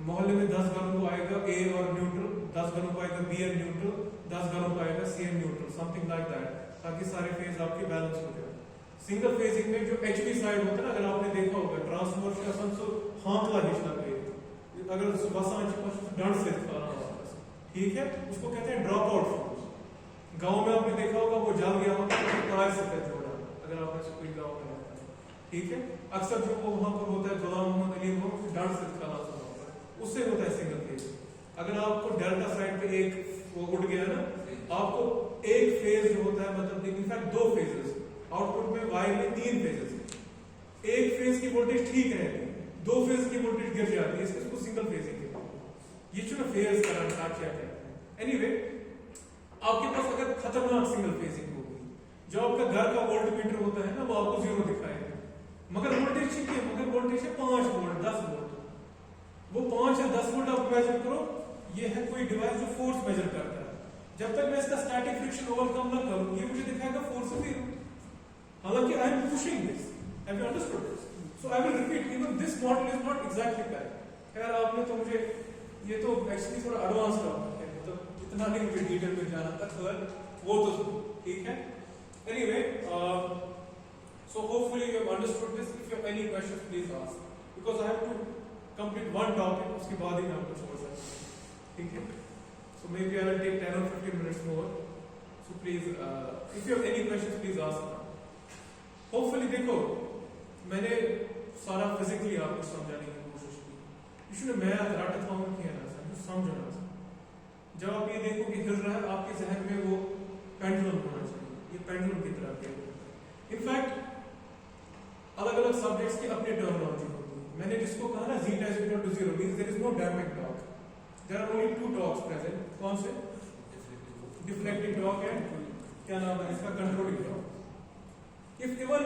मोहल्ले में 10 घरों को आएगा ए और न्यूट्रल, 10 घरों को आएगा बी एंड न्यूट्रल, 10 घरों को आएगा C and neutral, something like that, ताकि सारे फेज आपके बैलेंस हो जाए। सिंगल फेजिंग में जो एचवी साइड होता है ना, अगर आपने देखा होगा ट्रांसफार्मर का सबसे हाथला हिस्सा पे, अगर बसांच डंड से ठीक है, उसको कहते हैं ड्रॉप आउट फोर्स। गांव में आपने देखा होगा वो जल गया होगा तो तार से कर जोड़ा, अगर आपने से कोई गांव में रहता है, ठीक है। अक्सर जो वो वहां पर होता है गुलाम मोहम्मद अली वो डंड से खड़ा होता है, उससे होता है सिंगल फेज। अगर आपको डेल्टा साइड पे एक वो उड़ गया ना, आपको एक फेज जो होता है, मतलब इनफैक्ट 2 फेजेस, आउटपुट में वाई में 3 फेजेस, एक फेज की वोल्टेज ठीक रहती है, 2 फेज की वोल्टेज गिर जाती है, इसको सिंगल फेजिंग कहते हैं। ये जो फेज करंट आप क्या कहते हैं। एनीवे आपके पास अगर खतरनाक सिंगल फेजिंग होगी, जो आपका घर का वोल्ट मीटर होता है ना, वो आपको 0 दिखाएगा, मगर वोल्टेज चाहिए, मगर वोल्टेज है 5 वोल्ट 10 वोल्ट, वो 5 या 10 वोल्ट आप मेजर करो, ये है कोई डिवाइस जो फोर्स मेजर करता है, जब तक मैं इसका स्टैटिक फ्रिक्शन ओवरकम ना करूं, ये मुझे दिखाएगा फोर्स 0, हालांकि I am pushing this, have you understood this? So I will repeat, even this model is not exactly correct. खैर आपने तो मुझे, ये तो एक्चुअली थोड़ा एडवांस टॉपिक है, मतलब इतना नहीं मुझे डिटेल में जाना था, खैर वो तो ठीक है। Anyway, so hopefully you have understood this. If you have any questions, please ask, because I have to complete one topic, उसके बाद ही मैं आपको छोड़ सकता हूँ, ठीक है? So maybe I will take 10 or 15 minutes more. So please, if you have any questions, please ask now. Hopefully, देखो, मैंने सारा फिजिकली आपको समझाने की कोशिश की, इसलिए मैं रट था किया ना सर, समझना सर। जब आप ये देखो कि हिल रहा है, आपके जहन में वो पेंडुलम होना चाहिए, ये पेंडुलम की तरह के। इनफैक्ट अलग अलग सब्जेक्ट्स की अपनी टर्मिनोलॉजी होती है। मैंने जिसको कहा ना zeta is equal to 0 means there is no damping torque, there are only two torques present। कौन से? डिफ्लेक्टिंग टॉर्क एंड क्या नाम है इसका, कंट्रोलिंग टॉर्क। इफ इवन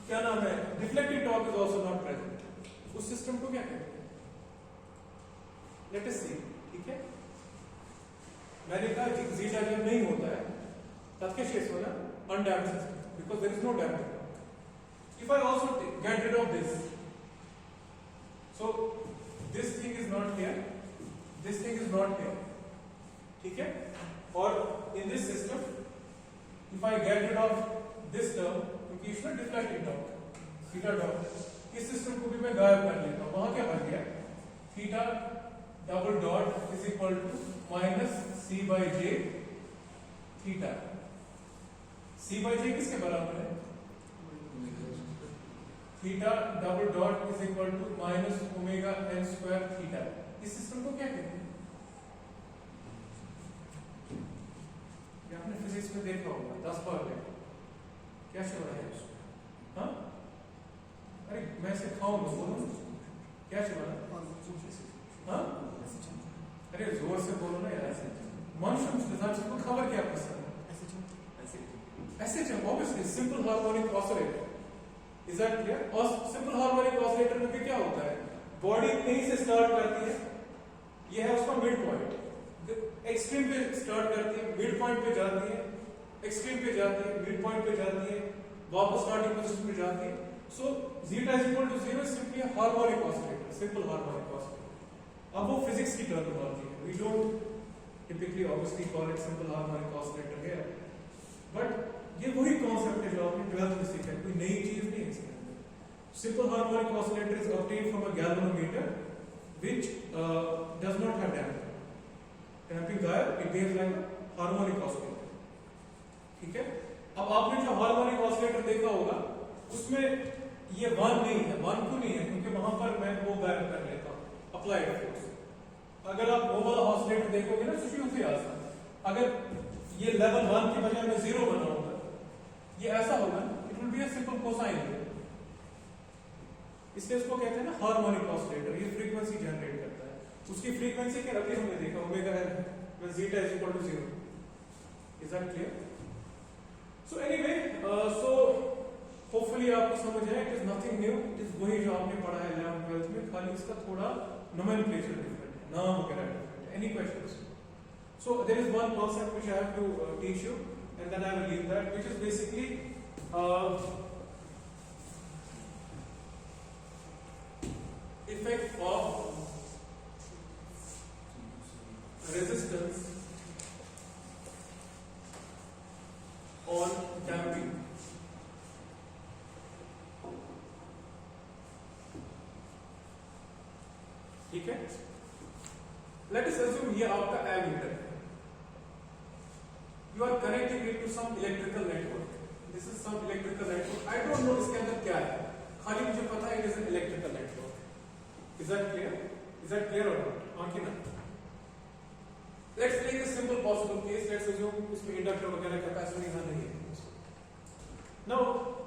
क्या नाम है, deflecting torque is also not present, उस सिस्टम को क्या कहते हैं? लेट अस सी, ठीक है? मैंने कहा zeta जब नहीं होता है तब क्या शेष होना, undamped system, because there is no damping torque. If I also get rid of this, so this thing is not here, this thing is not here, ठीक है? और in this system, if I get rid of this term, क्योंकि इसमें deflecting torque theta dot, इस system को भी मैं गायब कर लेता हूँ, वहां क्या बन गया, theta double dot is equal to minus C by J theta. C by J किसके बराबर है? Theta double dot is equal to minus omega N square theta. इस सिस्टम को क्या कहते हैं? आपने फिजिक्स में देखा होगा 10 बार देखा, क्या चल रहा है उसमें? हाँ, अरे मैं इसे खाऊंगा, बोलो क्या चल रहा है? हाँ, अरे जोर से बोलो ना यार। मशरूम्स के साथ सबको खबर क्या पसंद है? ऐसे चल, obviously simple harmonic oscillator. Is that clear? और सिंपल हार्मोनिक ऑसिलेटर में क्या होता है, बॉडी कहीं से स्टार्ट करती है, ये है उसका मिड पॉइंट, एक्सट्रीम पे स्टार्ट करती है, मिड पॉइंट पे जाती है, एक्सट्रीम पे जाती है, मिड पॉइंट पे जाती है, वापस स्टार्टिंग पोजीशन पे जाती है। सो zeta is equal to 0 is simply a harmonic oscillator, simple harmonic oscillator। अब वो फिजिक्स की टर्मिनोलॉजी है, we don't typically obviously call it simple harmonic oscillator here, but ये वही कॉन्सेप्ट है जो आपने 12th में सीखा है, कोई नई चीज नहीं है इसके अंदर। Simple harmonic oscillator is obtained from a galvanometer which does not have damping। damping गायब, it behaves like a harmonic oscillator, ठीक है? अब आपने जो हार्मोनिक ऑसिलेटर देखा होगा उसमें ये 1 नहीं है, 1 क्यों नहीं है? क्योंकि वहां पर मैं वो गायब कर लेता हूं, अप्लाइड फोर्स। अगर आप वो वाला ऑसिलेटर देखोगे ना, सुशी आसान, अगर ये लेवल 1 के बजाय मैं 0 बनाऊंगा, ये ऐसा होगा, it will be a simple cosine wave. इसलिए इसको कहते हैं ना हार्मोनिक ऑसिलेटर, ये फ्रीक्वेंसी जनरेट करता है। उसकी फ्रीक्वेंसी क्या रखी हमने देखा, omega n when zeta is equal to 0। Is that clear? So anyway, so hopefully आपको समझ है, it is nothing new, it is वही जो आपने पढ़ा है 11th 12th में, खाली इसका थोड़ा nomenclature different है, नाम वगैरह different है। Any questions? So there is one concept which I have to teach you, and then I will leave that, which is basically effect of resistance on damping। ठीक है? Let us assume ये आपका ammeter है, you are connecting it to some electrical network, this is some electrical network, I don't know इसके अंदर क्या है, खाली मुझे पता है it is an electrical network। Is that clear? Is that clear or not? हाँ कि ना? Let's take a simple possible case, let's assume इसमें इंडक्टर वगैरह कैपेसिटर यहाँ नहीं है। Now,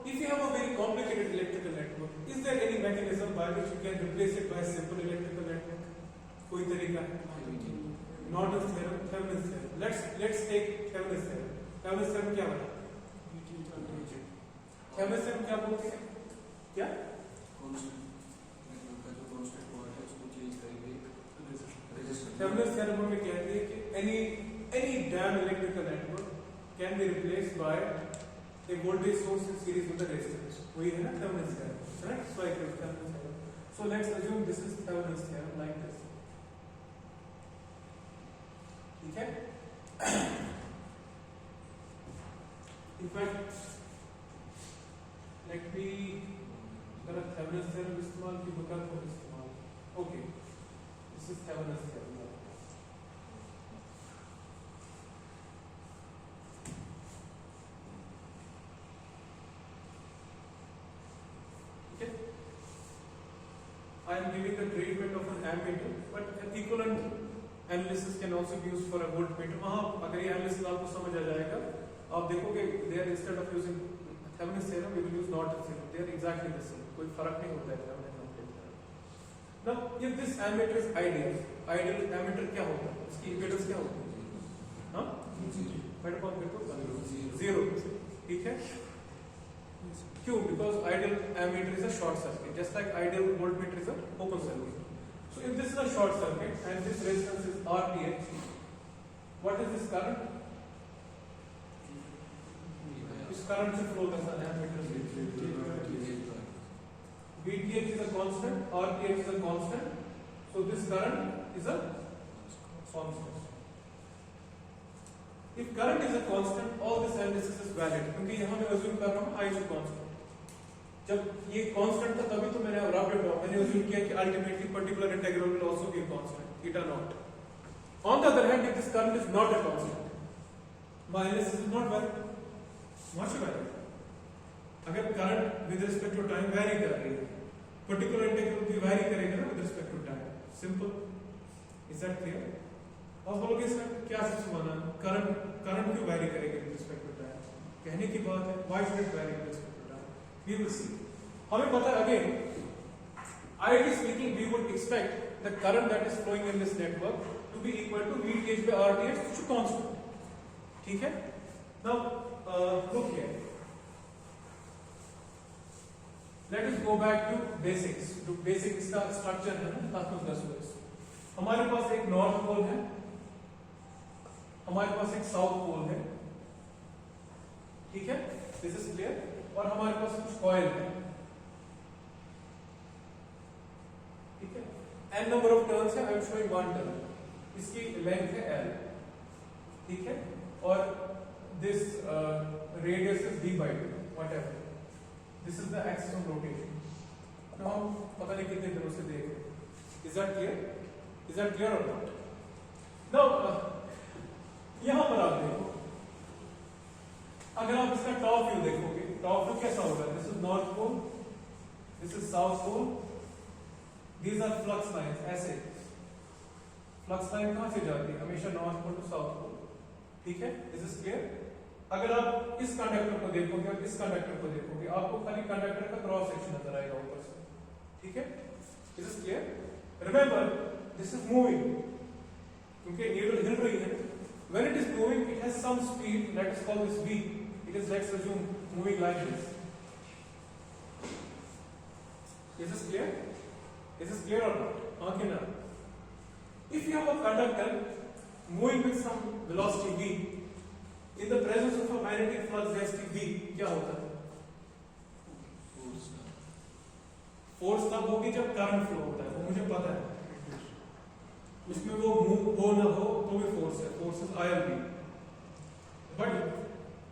if you have a very complicated electrical network, is there any mechanism by which you can replace it by a simple electrical network? कोई तरीका है? Norton's theorem, Thevenin's theorem. Let's take Thevenin's theorem. Thevenin's theorem क्या बता? Thevenin's theorem क्या बोलते हैं? क्या? Thevenin's theorem हमें कहती है कि any damn electrical network can be replaced by a voltage source in series with a resistance. वही है ना Thevenin's theorem, right? So I can Thevenin's theorem. So let's assume this is Thevenin's theorem like this. ठीक है? In fact, let me अगर Thevenin's theorem इस्तेमाल की विकल्प को इस्तेमाल. Okay, this is Thevenin's theorem. I am giving the treatment of an ammeter, but equivalent analysis can also be used for a voltmeter. वहाँ अगर ये analysis आपको समझ आ जाएगा, आप देखोगे there instead of using Thevenin's theorem, we will use Norton's theorem. They are exactly the same. कोई फर्क नहीं होता है Thevenin और Norton theorem. Now, if this ammeter is ideal ammeter क्या होता है? इसकी impedance क्या होती है? हाँ? मेरे पास बिल्कुल zero. ठीक है? क्यों? Because ideal ammeter is a short circuit, just like ideal voltmeter is a open circuit. So if this is a short circuit and this resistance is RTH, what is this current? This current से flow करता है ammeter से. VTH is a constant, RTH is a constant, so this current is a constant. If current is a constant, all this analysis is valid, क्योंकि यहाँ मैं assume कर रहा हूँ I is a constant. जब ये कांस्टेंट था तभी तो मैंने रब इट ऑफ मैंने अज्यूम किया कि ultimately particular integral will also be constant theta naught. On the other hand if this current is not a constant, my analysis is not valid. What's valid? अगर current with respect to time vary कर रही है, particular integral भी vary करेगा ना with respect to time. Simple. Is that clear? अब बोलोगे sir क्या सच माना करंट क्यों वेरी करेगा विद रिस्पेक्ट टू टाइम? कहने की बात है why should it very with respect. We will see. हमें पता है again, ideally speaking, we would expect the current that is flowing in this network to be equal to VTH by RTH, which is constant. ठीक है? Now, look here. Let us go back to basics. जो basic इसका structure है ना, ताकि दस वर्ष. हमारे पास एक नॉर्थ पोल है, हमारे पास एक साउथ पोल है. ठीक है? This is clear. और हमारे पास कुछ कॉइल है. ठीक है? n नंबर ऑफ टर्न्स है. I am showing one turn. इसकी लेंथ है l. ठीक है? और this radius is d by 2 whatever. This is the axis of rotation. Now हम पता नहीं कितने दिनों से देख रहे हैं. Is that clear? Is that clear और नॉट? नाउ यहां पर आप देखो, अगर आप इसका टॉप व्यू देखोगे, टॉप व्यू कैसा होगा? This is north pole, this is south pole, these are flux lines. ऐसे फ्लक्स लाइन कहां से जाती है? हमेशा north pole to south pole. ठीक है? This is clear. अगर आप इस कंडक्टर को देखोगे और इस कंडक्टर को देखोगे, आपको खाली कंडक्टर का क्रॉस सेक्शन नजर आएगा ऊपर से. ठीक है? This is clear. Remember this is moving, क्योंकि नीडल हिल रही है. When it is moving, it has some speed. Let us call this v. It is, let's assume, moving like this. Is this clear? Is this clear or not? Okay, now. If you have a conductor moving with some velocity v, in the presence of a magnetic flux density v, क्या होता है? Force तब होगी जब current flow होता है, वो मुझे पता है. उसमें वो मूव हो ना हो तो भी फोर्स है. Force is ILB. बट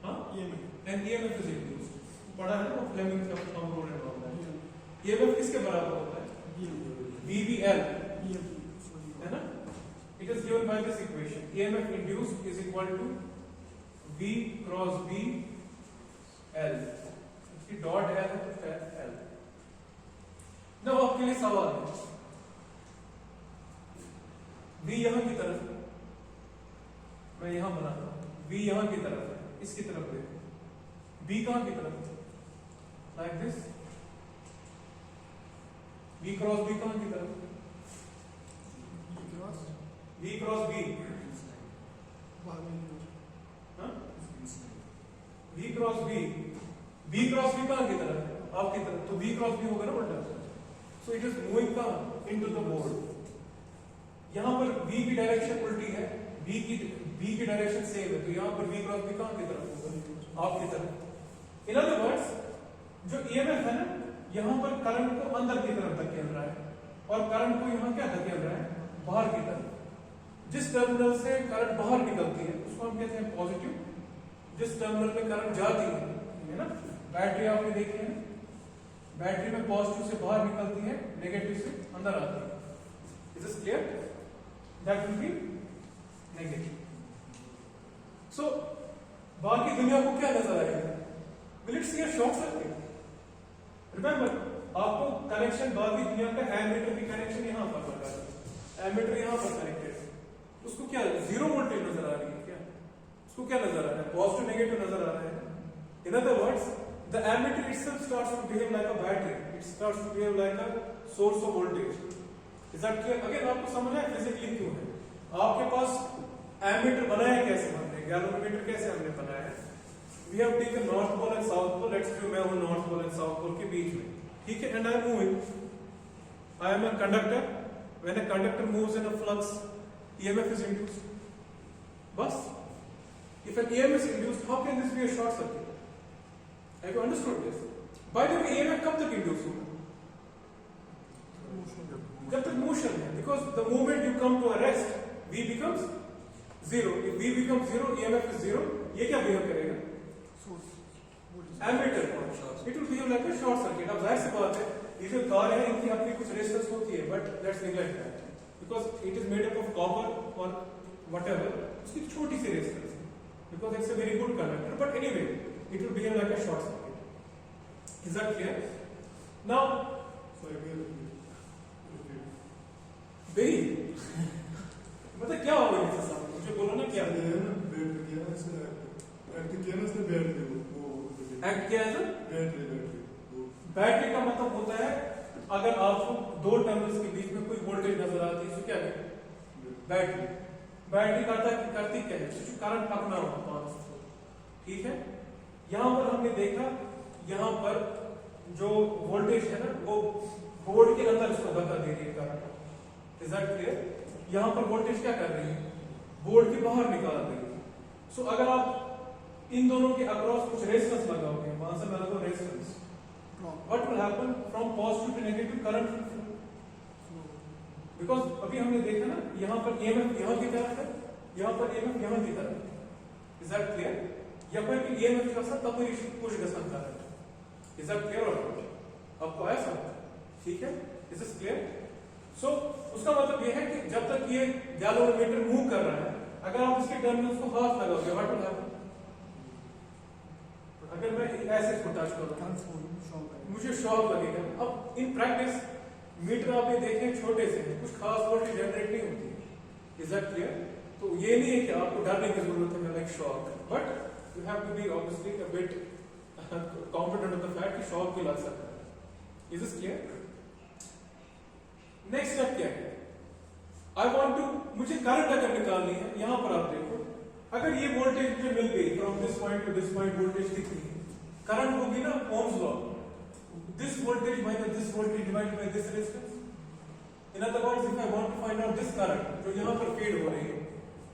हाँ एंड EMF इज इंड्यूस्ड. पढ़ा है ना फ्लेमिंग का thumb rule and all that. EMF किसके बराबर होता है? VBL है ना. It is given by this equation. EMF induced is equal to V cross B L. इसकी डॉट L है तो L. नाउ आपके लिए सवाल है, V यहां की तरफ, मैं यहां बनाता हूं, V यहां की तरफ है, इसकी तरफ देखो. B कहां की तरफ? Like this. V cross B कहां की तरफ? V cross B, V cross B, B cross B कहाँ की तरफ है? आपकी तरफ, तो B क्रॉस B होगा ना उल्टा। सो इट इज मूविंग कहाँ? Into the board. यहाँ पर B की डायरेक्शन उल्टी है, B की डायरेक्शन सेम है, तो यहाँ पर V क्रॉस B कहाँ की तरफ होगा? आपकी तरफ। इन अदर वर्ड्स, जो EMF है ना, यहाँ पर करंट को अंदर की तरफ धकेल रहा है और करंट को यहाँ क्या धकेल रहा है? बाहर की तरफ। जिस टर्मिनल से करंट बाहर निकलती है उसको हम कहते हैं पॉजिटिव, जिस टर्मिनल में करंट जाती है ना, बैटरी आपने देखी है, बैटरी में पॉजिटिव से बाहर निकलती है, नेगेटिव से अंदर आती है। Is this clear? That will be negative. So बाकी दुनिया को क्या नजर आएगा? Will it see a short circuit? Remember, आपको कनेक्शन बाकी दुनिया का एमीटर की कनेक्शन यहां पर बता रहा है, एमीटर यहां पर कनेक्टेड है, उसको क्या जीरो वोल्टेज नजर आ रही है क्या? उसको क्या नजर आ रहा है? पॉजिटिव नेगेटिव नजर आ रहा है। इन other words, the ammeter itself starts to behave like a battery, it starts to behave like a source of voltage. Is that clear? Again आपको समझ आया फिजिकली क्यों है? आपके पास एमीटर बनाया कैसे हमने, गैल्वेनोमीटर कैसे हमने बनाया है? We have taken north pole and south pole, let's say मैं हूं north pole and south pole के बीच में, ठीक है, and I am moving, I am a conductor, when a conductor moves in a flux, EMF is induced. बस, if an EMF is induced, how can this be a short circuit? Have you understood this? By the way, EMF कब तक induce होगा? जब तक motion है, because the moment you come to a rest, V becomes zero. If V becomes zero, EMF is zero. ये क्या behave करेगा? Ammeter. It will behave like a short circuit. अब जाहिर सी बात है, ये जो तार है इनकी अपनी कुछ resistance होती है, but let's neglect that because it is made up of copper or whatever. उसकी छोटी सी resistance है, because it's a very good conductor. But anyway, it will behave like a short circuit. Is that clear? Now, very मतलब क्या होगा इससे सामने? मुझे बोलो ना क्या? एक्ट क्या है? बैटरी का मतलब होता है अगर आपको दो टर्मिनल्स के बीच में कोई वोल्टेज नजर आती है तो क्या है? बैटरी करती क्या है? करंट पकना होगा पांच, ठीक है। यहां पर हमने देखा, यहां पर जो वोल्टेज है ना वो बोर्ड के अंदर उसको धक्का दे रही है करंट। Is that clear? यहां पर वोल्टेज क्या कर रही है? बोर्ड के बाहर निकाल रही है। सो अगर आप इन दोनों के अक्रॉस कुछ रेजिस्टेंस लगाओगे, वहां से मैं लगाऊं resistance, what will happen? From positive to negative current flow, because अभी हमने देखा ना यहां पर ईएमएफ यहां की तरफ है, यहां पर ईएमएफ यहां की तरफ है। Is that clear? या पर कि ईएमएफ का साथ तब पुश कर सकता है। इज दैट क्लियर और नॉट? आपको आया समझ? ठीक है, इज दिस क्लियर? सो उसका मतलब यह है कि जब तक ये गैल्वेनोमीटर मूव कर रहा है, अगर आप इसके टर्मिनल्स को हाथ लगाओगे, व्हाट विल हैपन? अगर मैं ऐसे इसको टच करूंगा मुझे शॉक लगेगा। अब इन प्रैक्टिस मीटर आप ये देखें छोटे से हैं, कुछ खास वोल्टेज जनरेट नहीं होती है। Is that clear? तो ये नहीं है कि आपको डरने की जरूरत है like shock, but you have to be obviously a bit confident of the fact कि शॉक भी लग सकता है। Is this clear? Next step क्या है? आई वांट टू, मुझे करंट अगर निकालनी है, यहां पर आप देखो, अगर ये वोल्टेज मुझे मिल गई from this point to this point, voltage कितनी है? करंट होगी ना Ohm's law, this voltage minus this voltage divided by this resistance. In other words, if I want to find out this current जो यहां पर फीड हो रही है,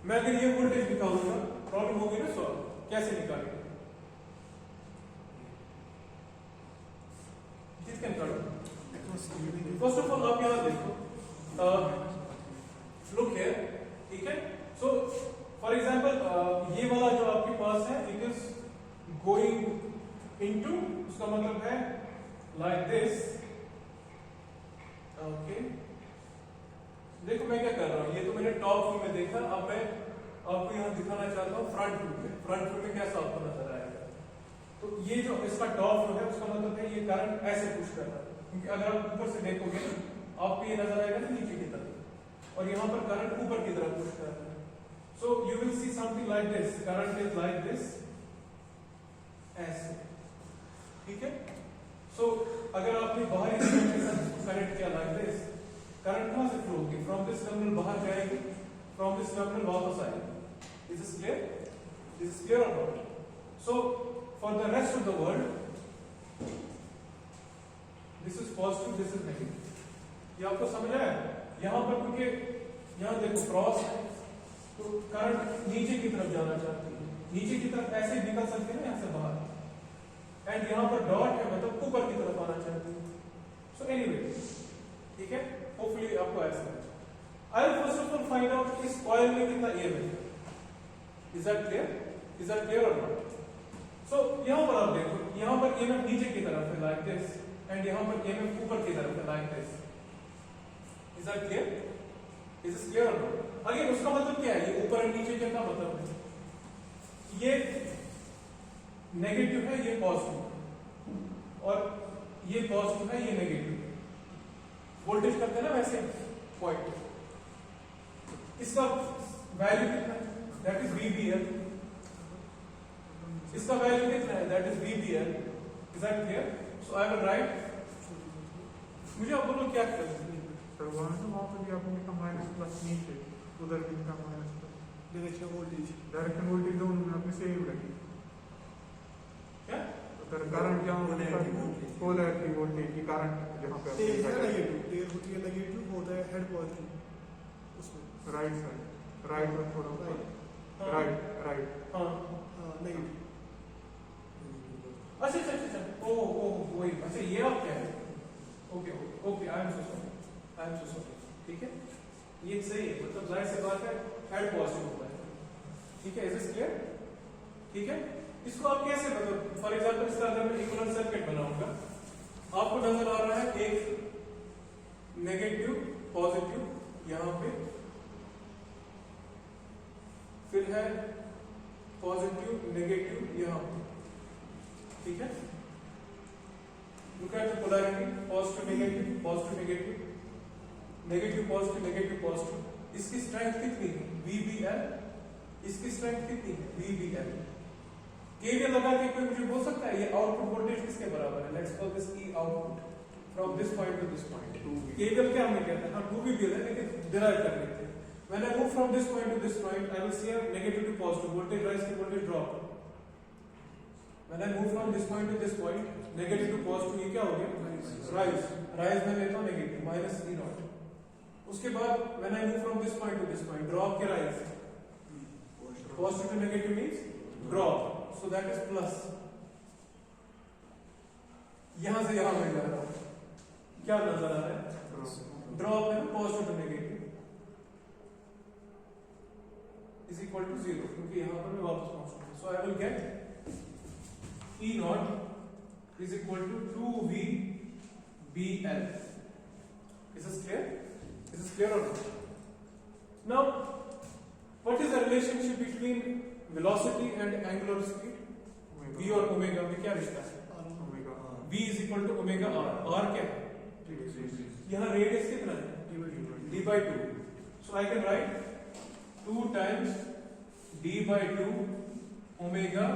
मैं अगर ये वोल्टेज निकालूंगा, प्रॉब्लम होगी ना सॉल्व। कैसे निकालेंगे? किसके निकालो? फर्स्ट ऑफ ऑल आप यहां देखो, लुक हियर, ठीक है। सो फॉर एग्जांपल ये वाला जो आपके पास है, इट इज गोइंग इनटू, उसका मतलब है लाइक दिस, ओके। देखो मैं क्या कर रहा हूं, ये तो मैंने टॉप व्यू में देखा, अब मैं आपको यहां दिखाना चाहता हूं फ्रंट व्यू में। फ्रंट व्यू में कैसा आपको नजर आएगा? तो ये जो इसका टॉप व्यू है, उसका मतलब है ये करंट ऐसे पुश कर रहा है, क्योंकि अगर आप ऊपर से देखोगे आपको ये नजर आएगा ना नीचे की तरफ, और यहां पर करंट ऊपर की तरफ पुश कर रहा है। So you will see something like this, current is like this, ऐसे, ठीक है। सो अगर आपने बाहरी करंट के साथ कनेक्ट किया लाइक दिस, करंट कहां से फ्लो होगी? फ्रॉम दिस टर्मिनल बाहर जाएगी, from this terminal वापस आएगी. Is this clear? Is this clear or not? So for the rest of the world, this is positive, this is negative. ये आपको समझ आया? यहाँ पर क्योंकि यहाँ देखो क्रॉस है, तो करंट नीचे की तरफ जाना चाहती है, नीचे की तरफ ऐसे निकल सकते हैं ना यहाँ से बाहर, एंड यहाँ पर डॉट है मतलब ऊपर की तरफ आना चाहती है. सो एनीवे, ठीक है, होपफुली आपको ऐसा समझ. I will first of all find out इस कॉइल में कितना ईएमएफ है. Is that clear? Is that clear और नॉट? सो यहाँ पर आप देखो, यहाँ पर ईएमएफ नीचे की तरफ है लाइक दिस, एंड यहाँ पर ईएमएफ ऊपर की तरफ है like this. Is that clear? Is this clear और नॉट? अगेन उसका मतलब क्या है, ये ऊपर एंड नीचे क्या मतलब है? ये नेगेटिव है, ये पॉजिटिव, और ये पॉजिटिव है, ये नेगेटिव. वोल्टेज करते हैं ना वैसे पॉइंट, इसका वैल्यू कितना है? That is VBL. इसका वैल्यू कितना है? That is VBL. Is that clear? So I will write. मुझे आप बोलो क्या करना है. सर वहाँ पर भी आपने लिखा माइनस प्लस नीचे, उधर भी लिखा minus plus. Direction voltage, direction voltage दोनों में आपने सेम रखी. क्या? सर करंट जहाँ पोलैरिटी वोल्टेज की करंट जहाँ पे टेल होती है नेगेटिव, होता है हेड पॉजिटिव उसमें. राइट साइड, राइट और थोड़ा ऊपर, राइट. हाँ नेगेटिव. अच्छा अच्छा अच्छा, ओ वही. अच्छा ये आप क्या है? Okay okay, I am so sorry. ठीक है, ये सही है, मतलब जाहिर सी बात है हेड पॉजिटिव होता है. ठीक है, इज दिस क्लियर? ठीक है, इसको आप कैसे मतलब फॉर एग्जांपल इसका अगर मैं इक्विवेलेंट सर्किट बनाऊंगा, आपको नजर आ रहा है एक नेगेटिव पॉजिटिव यहाँ पे, फिर है पॉजिटिव नेगेटिव यहाँ पे. ठीक है, look at the polarity, positive negative, positive negative, negative positive, negative positive. इसकी स्ट्रेंथ कितनी है? VBL. इसकी स्ट्रेंथ कितनी है? VBL. केवीएल लगा के कोई मुझे बोल सकता है ये आउटपुट वोल्टेज किसके बराबर है? Let's call this E output from this point to this point. KVL क्या हमें कहते हैं? हाँ 2VBL है, लेकिन डिराइव कर लेते हैं. When I move from this point to this point, I will see a negative to positive, voltage rise to voltage drop. When I move from this point to this point, negative to positive, ये क्या हो गया? Rise में लेता हूं negative minus E naught. उसके बाद when I move from this point to this point, drop के rise, positive to negative means drop. So that is plus. यहां से यहां मिल जा रहा है, क्या नजर आ रहा है? ड्रॉप है, positive to negative is equal to 0, क्योंकि यहां पर मैं वापस पहुंचूंगा. So I will get E naught is equal to 2VBL. Is this clear? Is this clear or not? Now, what is the relationship between velocity and angular speed? V और omega में क्या रिश्ता है? V is equal to omega R. R क्या है? यहाँ radius कितना है? D/2. So I can write 2 times D/2 omega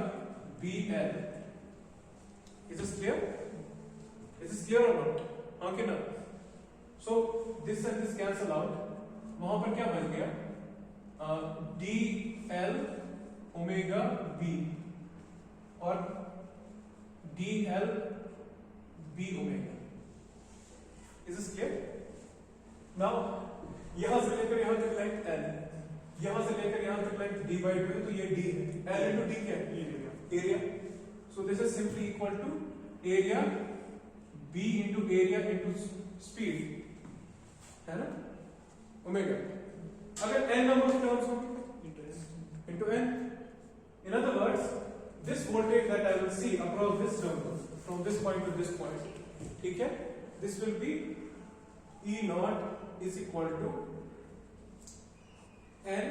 BL. Is this clear? Is this clear or not? हाँ कि ना? So this and this cancel out. वहां पर क्या बच गया? DL ओमेगा B और DL B omega. Is this clear? Now यहां से लेकर यहां तक लेंथ L, यहां से लेकर यहां तक लेंथ D/2 है, तो ये D है. L into D क्या है? Area. So this is simply equal to area B into area into speed, है ना? ओमेगा. अगर n नंबर ऑफ टर्म्स हो into n, in other words, this voltage that I will see across this terminal from this point to this point, ठीक है, this will be E naught is equal to n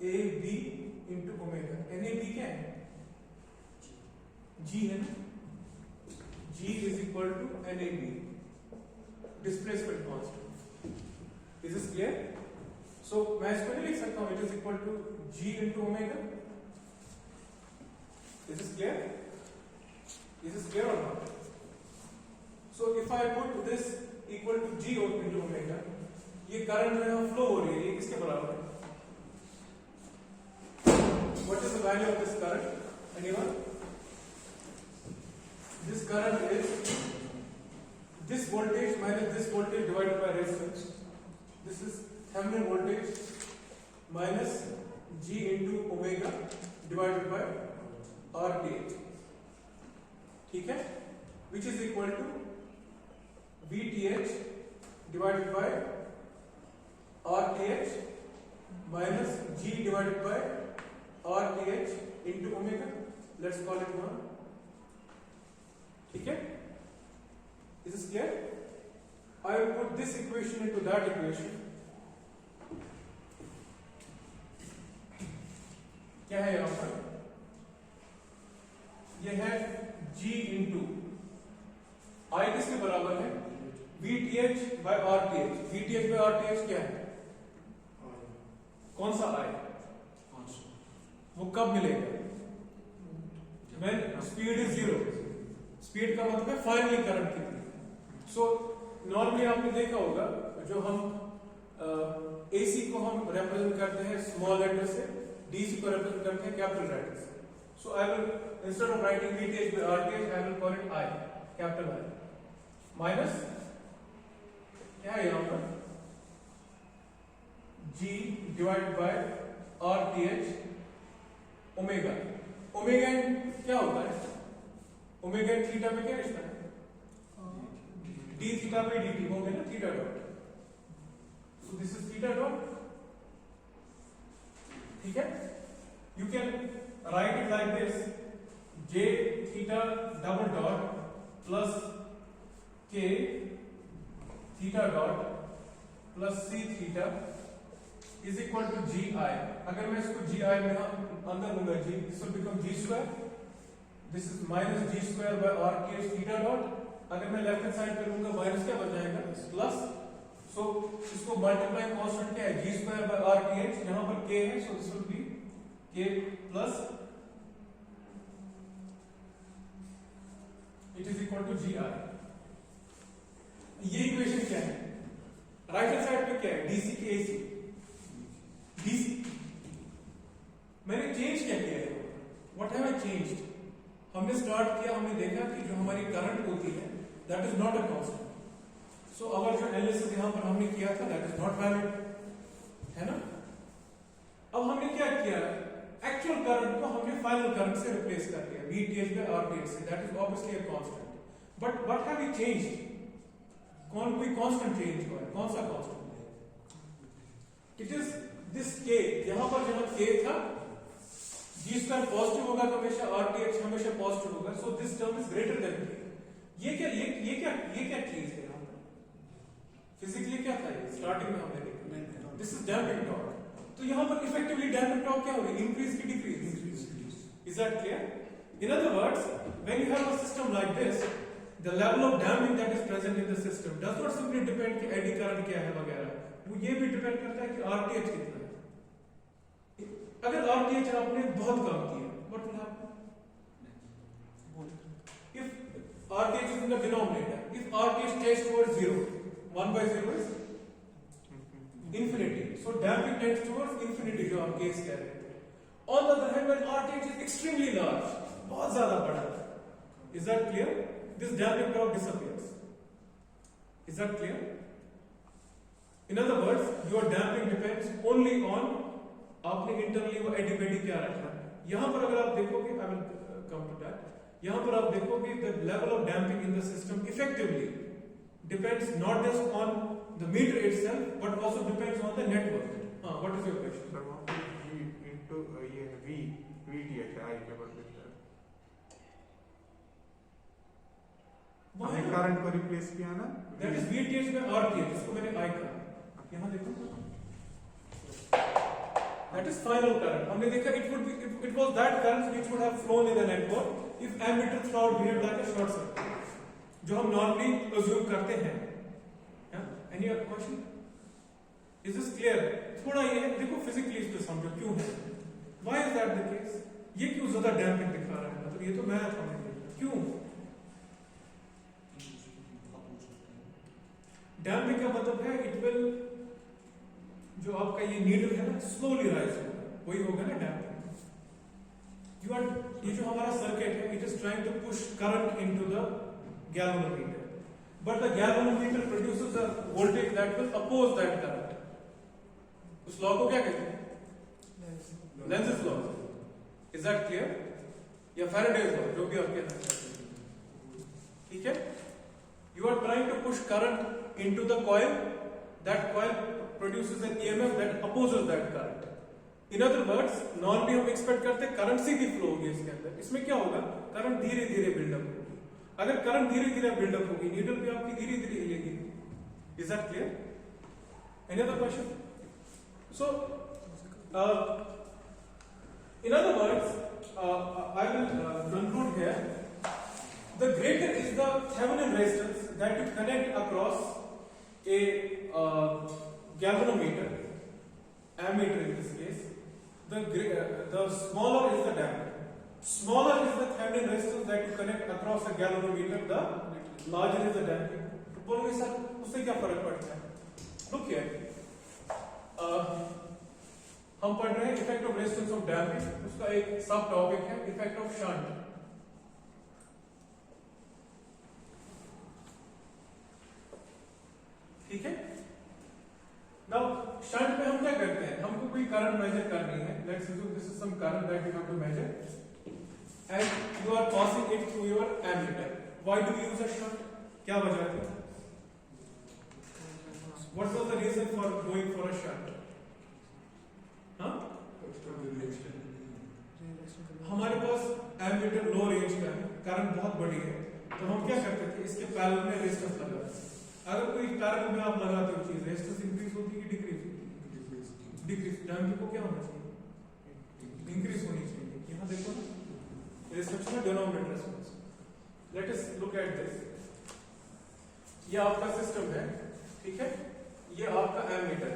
a b into omega. n a b क्या है? G है ना? G is equal to n a b, displacement constant. Is this clear? So मैं इसको नहीं लिख सकता हूँ, it is equal to G into omega. Is this clear? Is this clear or not? So if I put this equal to G into omega. ये current जो है flow हो रही है, ये किसके बराबर है? What is the value of this current? Anyone? This current is this voltage minus this voltage divided by resistance. This is Thevenin voltage minus G into omega divided by RTh. ठीक है? Which is equal to VTh divided by RTh minus G divided by RTh into omega. Let's call it 1. ठीक है? Is this clear? I will put this equation into that equation. क्या है यहां पर? यह है G into I किसके बराबर है? VTh by RTh. VTh by RTh क्या है? कौन सा I? वो कब मिलेगा? When speed is 0. स्पीड का मतलब है फाइनली करंट कितनी। सो नॉर्मली आपने देखा होगा जो हम AC को हम रिप्रेजेंट करते हैं स्मॉल लेटर से, DC को रिप्रेजेंट करते हैं कैपिटल लेटर से। So I will instead of writing VTh by RTh I will call it I, capital I minus क्या है यहां पर G divided by RTh omega. Omega क्या होता है? ओमेगा थीटा में क्या रिश्ता है? d थीटा by dt हो गया ना, theta dot. So this is theta dot. ठीक है? You can write it like this, j theta double dot plus k theta dot plus c theta is equal to gi। अगर मैं इसको gi में अंदर लूंगा g, this will become g square. This is minus g square by RTh theta dot. अगर मैं left hand side पे लूंगा माइनस क्या बच जाएगा? प्लस। सो इसको मल्टीप्लाई कांस्टेंट क्या है? g स्क्वायर बाय RTh, यहां पर k है, so this will be k plus it is equal to gi। ये इक्वेशन क्या है? राइट हैंड साइड पे क्या है? DC के AC। DC मैंने चेंज क्या किया है? What have I changed? हमने स्टार्ट किया, हमने देखा कि जो हमारी करंट होती है that is not a constant. So our जो एनालिसिस यहां पर हमने किया था दैट इज नॉट वैलिड, है ना? अब हमने क्या किया? एक्चुअल करंट को हमने फाइनल करंट से रिप्लेस कर दिया VTh by RTh से, that is obviously a constant. But what have we changed? कोई कांस्टेंट चेंज हुआ है? कौन सा constant? It is this k। यहां पर जहां k था, g स्क्वायर पॉजिटिव होगा तो हमेशा RTh हमेशा पॉजिटिव होगा। So this term is greater than k। ये क्या चीज है यहां पर? फिजिकली क्या था ये? स्टार्टिंग में हमने देखा दिस इज डैम्पिंग टॉर्क। तो यहां पर इफेक्टिवली डैम्पिंग टॉर्क क्या होगी? इंक्रीज की decrease? Is that clear? In other words, when you have a system like this, the level of damping that is present in the system does not simply depend कि eddy current क्या है वगैरह, वो ये भी depend करता है कि RTh कितना है। अगर RTh आपने बहुत कम किया, what will happen? If RTh is in the denominator, if RTh tends towards 0, 1 by 0 is infinity. So damping tends towards infinity जो हम केस कह रहे हैं। On the other hand, when RTh is extremely large, बहुत ज्यादा बड़ा, is that clear? This damping torque disappears. Is that clear? In other words, your damping depends only on आपने internally वो एडी बेडी क्या रखा है। यहां पर अगर आप देखोगे, I will come to that. यहां पर आप देखोगे the level of damping in the system effectively depends not just on the meter itself but also depends on the network. What is your question? Sir, वहाँ पे G into ये VTh I के बदले हमने करंट को replace किया ना, that is VTh by RTh, इसको मैंने I कहा। यहां देखो, दैट इज फाइनल करंट। हमने देखा it was that current which would have flown in the network if ammeter throughout behave like a short circuit, जो हम नॉर्मली अज्यूम करते हैं। Any other question? Is this clear? थोड़ा ये देखो physically इसको समझो क्यों है, why is that the case? ये क्यों ज्यादा डैम्पिंग दिखा रहा है? मतलब ये तो मैथ हमने देखा, क्यों? डैम्पिंग का मतलब है इट विल, जो आपका ये नीडल है ना स्लोली राइज होगा, वही होगा ना डैम्पिंग। यू आर, ये जो हमारा सर्किट है it is trying to push current into the galvanometer, but the galvanometer produces a voltage that will oppose that current. उस लॉ को क्या कहते हैं? Lenz's law. Is that clear? या फैराडेज लॉ, जो भी आप कहना चाहते हैं, ठीक है। You are trying to push current into the coil, that coil produces an EMF that opposes that current. In other words, normally हम एक्सपेक्ट करते हैं करंट सीधी फ्लो होगी इसके अंदर, इसमें क्या होगा, करंट धीरे धीरे बिल्डअप होगी। अगर करंट धीरे धीरे बिल्डअप होगी, नीडल भी आपकी धीरे धीरे हिलेगी। Is that clear? Any other question? So in other words, I will conclude here. The greater is the Thevenin resistance that you connect across a galvanometer, ammeter in this case. The smaller is the damping. Smaller is the Thevenin resistance that you connect across a galvanometer. The larger is the damping. तो बोलोगे sir उससे क्या फर्क पड़ता है? Look here. हम पढ़ रहे हैं effect of resistance of damping, उसका एक सब टॉपिक है इफेक्ट ऑफ शंट। ठीक है। नाउ शंट में हम क्या करते हैं, हमको कोई करंट मेजर करनी है। Let's assume this is some current that you have to measure and you are passing it through your ammeter. Why do we use a shunt? क्या वजह थी? What was the reason for going for a shunt? हमारे पास ammeter लो range का है, current बहुत बड़ी है, तो हम क्या करते थे, इसके पैरेलल में रेजिस्टेंस लगाते हैं। अगर कोई पैरेलल में आप लगाते हो चीज, रेजिस्टेंस इंक्रीज होती है कि डिक्रीज होती है? डिक्रीज। डैम्पिंग को क्या होना चाहिए? इंक्रीज होनी चाहिए। यहाँ देखो ना, रेजिस्टेंस में denominator resistance. Let us look at this. ये आपका सिस्टम है, ठीक है, ये आपका ammeter.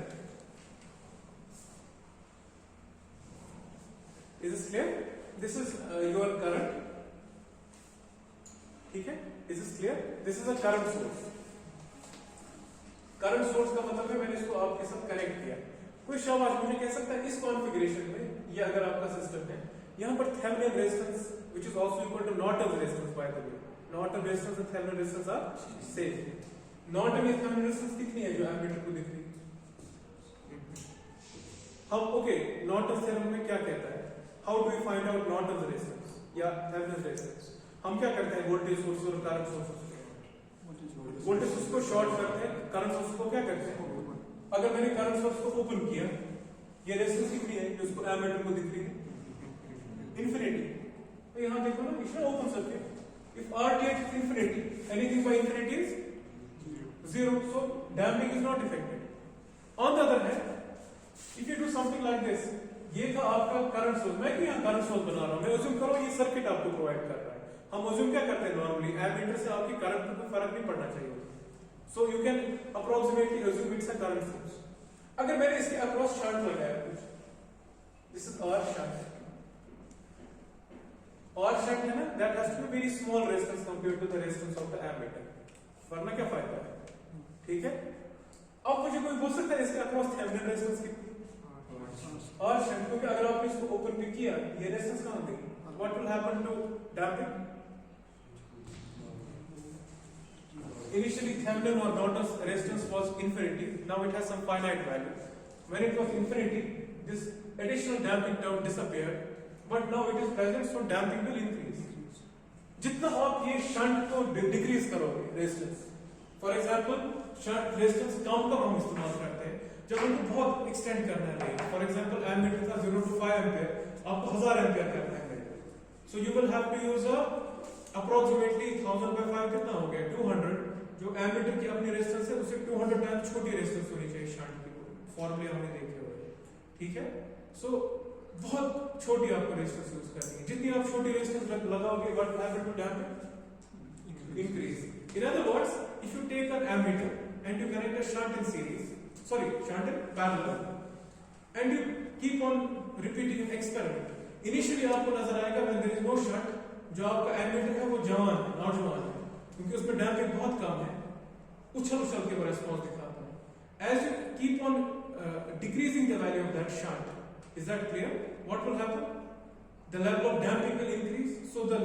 Is this clear? This is your current. ठीक है? Is this clear? This is a current source. Current source का मतलब है मैंने इसको आपके साथ कनेक्ट किया। कोई शाबाश मुझे कह सकता है इस कॉन्फ़िगरेशन में, ये अगर आपका सिस्टम है, यहाँ पर Thevenin resistance, which is also equal to Norton resistance by the way. Norton resistance and Thevenin resistance are same. Norton and Thevenin resistance कितनी है जो एमीटर को दिख रही है? हम ओके, नॉर्टन थ्योरम में क्या कहता है? How do we find out Norton resistance या थेवेनिन रेजिस्टेंस? हम क्या करते हैं, वोल्टेज सोर्स और करंट सोर्स, वोल्टेज सोर्स को शॉर्ट करते हैं, करंट सोर्स को क्या करते हैं? अगर मैंने करंट सोर्स को ओपन किया, ये रेजिस्टेंस कितनी है जो इसको एमीटर को दिख रही है? इंफिनिटी। तो यहाँ देखो ना, इसमें open circuit. If RTH is infinity, anything by infinity is zero, so damping is not affected. On the other hand, if you do something like this, ये था आपका करंट सोर्स। मैं क्यों यहाँ करंट सोर्स बना रहा हूँ? मैं अज्यूम करो ये सर्किट आपको प्रोवाइड कर रहा है। हम अज्यूम क्या करते हैं नॉर्मली, एमीटर से आपकी करंट में कोई फर्क नहीं पड़ना चाहिए, so you can approximately assume it's a current source. अगर मैंने इसके अक्रॉस शंट लगाया कुछ, दिस इज आर शंट। और शंट है ना, that has to be very small resistance compared to the resistance of the ammeter, वरना क्या फायदा है? ठीक है। अब मुझे कोई बोल सकता है इसके अक्रॉस थेवेनिन रेजिस्टेंस कितनी? और शंट, क्योंकि अगर आपने इसको ओपन भी किया, ये रेजिस्टेंस कहां गई? What will happen to damping? Initially Thevenin or Norton's resistance was infinity, now it has some finite value. When it was infinity, this additional damping term disappeared, but now it is present, so damping will increase. जितना आप ये shunt को decrease करोगे resistance, for example shunt resistance कम हम इस्तेमाल करते हैं जब उनको बहुत एक्सटेंड करना है। फॉर एग्जांपल एमीटर था 0 to 5 एम्पीयर, आपको 1000 एम्पीयर करना है, so you will have to use approximately 1000 by 5 कितना हो गया? 200। जो एमीटर की अपनी रेजिस्टेंस है उससे 200 टाइम्स छोटी रेजिस्टेंस होनी चाहिए शंट की, फॉर्मूले हमने देखे हुए, ठीक है। सो बहुत छोटी आपको रेजिस्टेंस यूज करनी है, जितनी आप छोटी रेजिस्टेंस लगाओगे what will happen to damping? Increase. In other words, if you take an ammeter and you connect a shunt in series, sorry, shunt in parallel, and you keep on repeating an experiment. Initially आपको नजर आएगा when there is no shunt, जो आपका ammeter है वो जवान है, नौजवान है, क्योंकि उसमें डैम्पिंग बहुत कम है। उछल उछल के वो रेस्पॉन्स दिखाता है। As you keep on decreasing the value of that shunt, is that clear? What will happen? The level of damping will increase, so the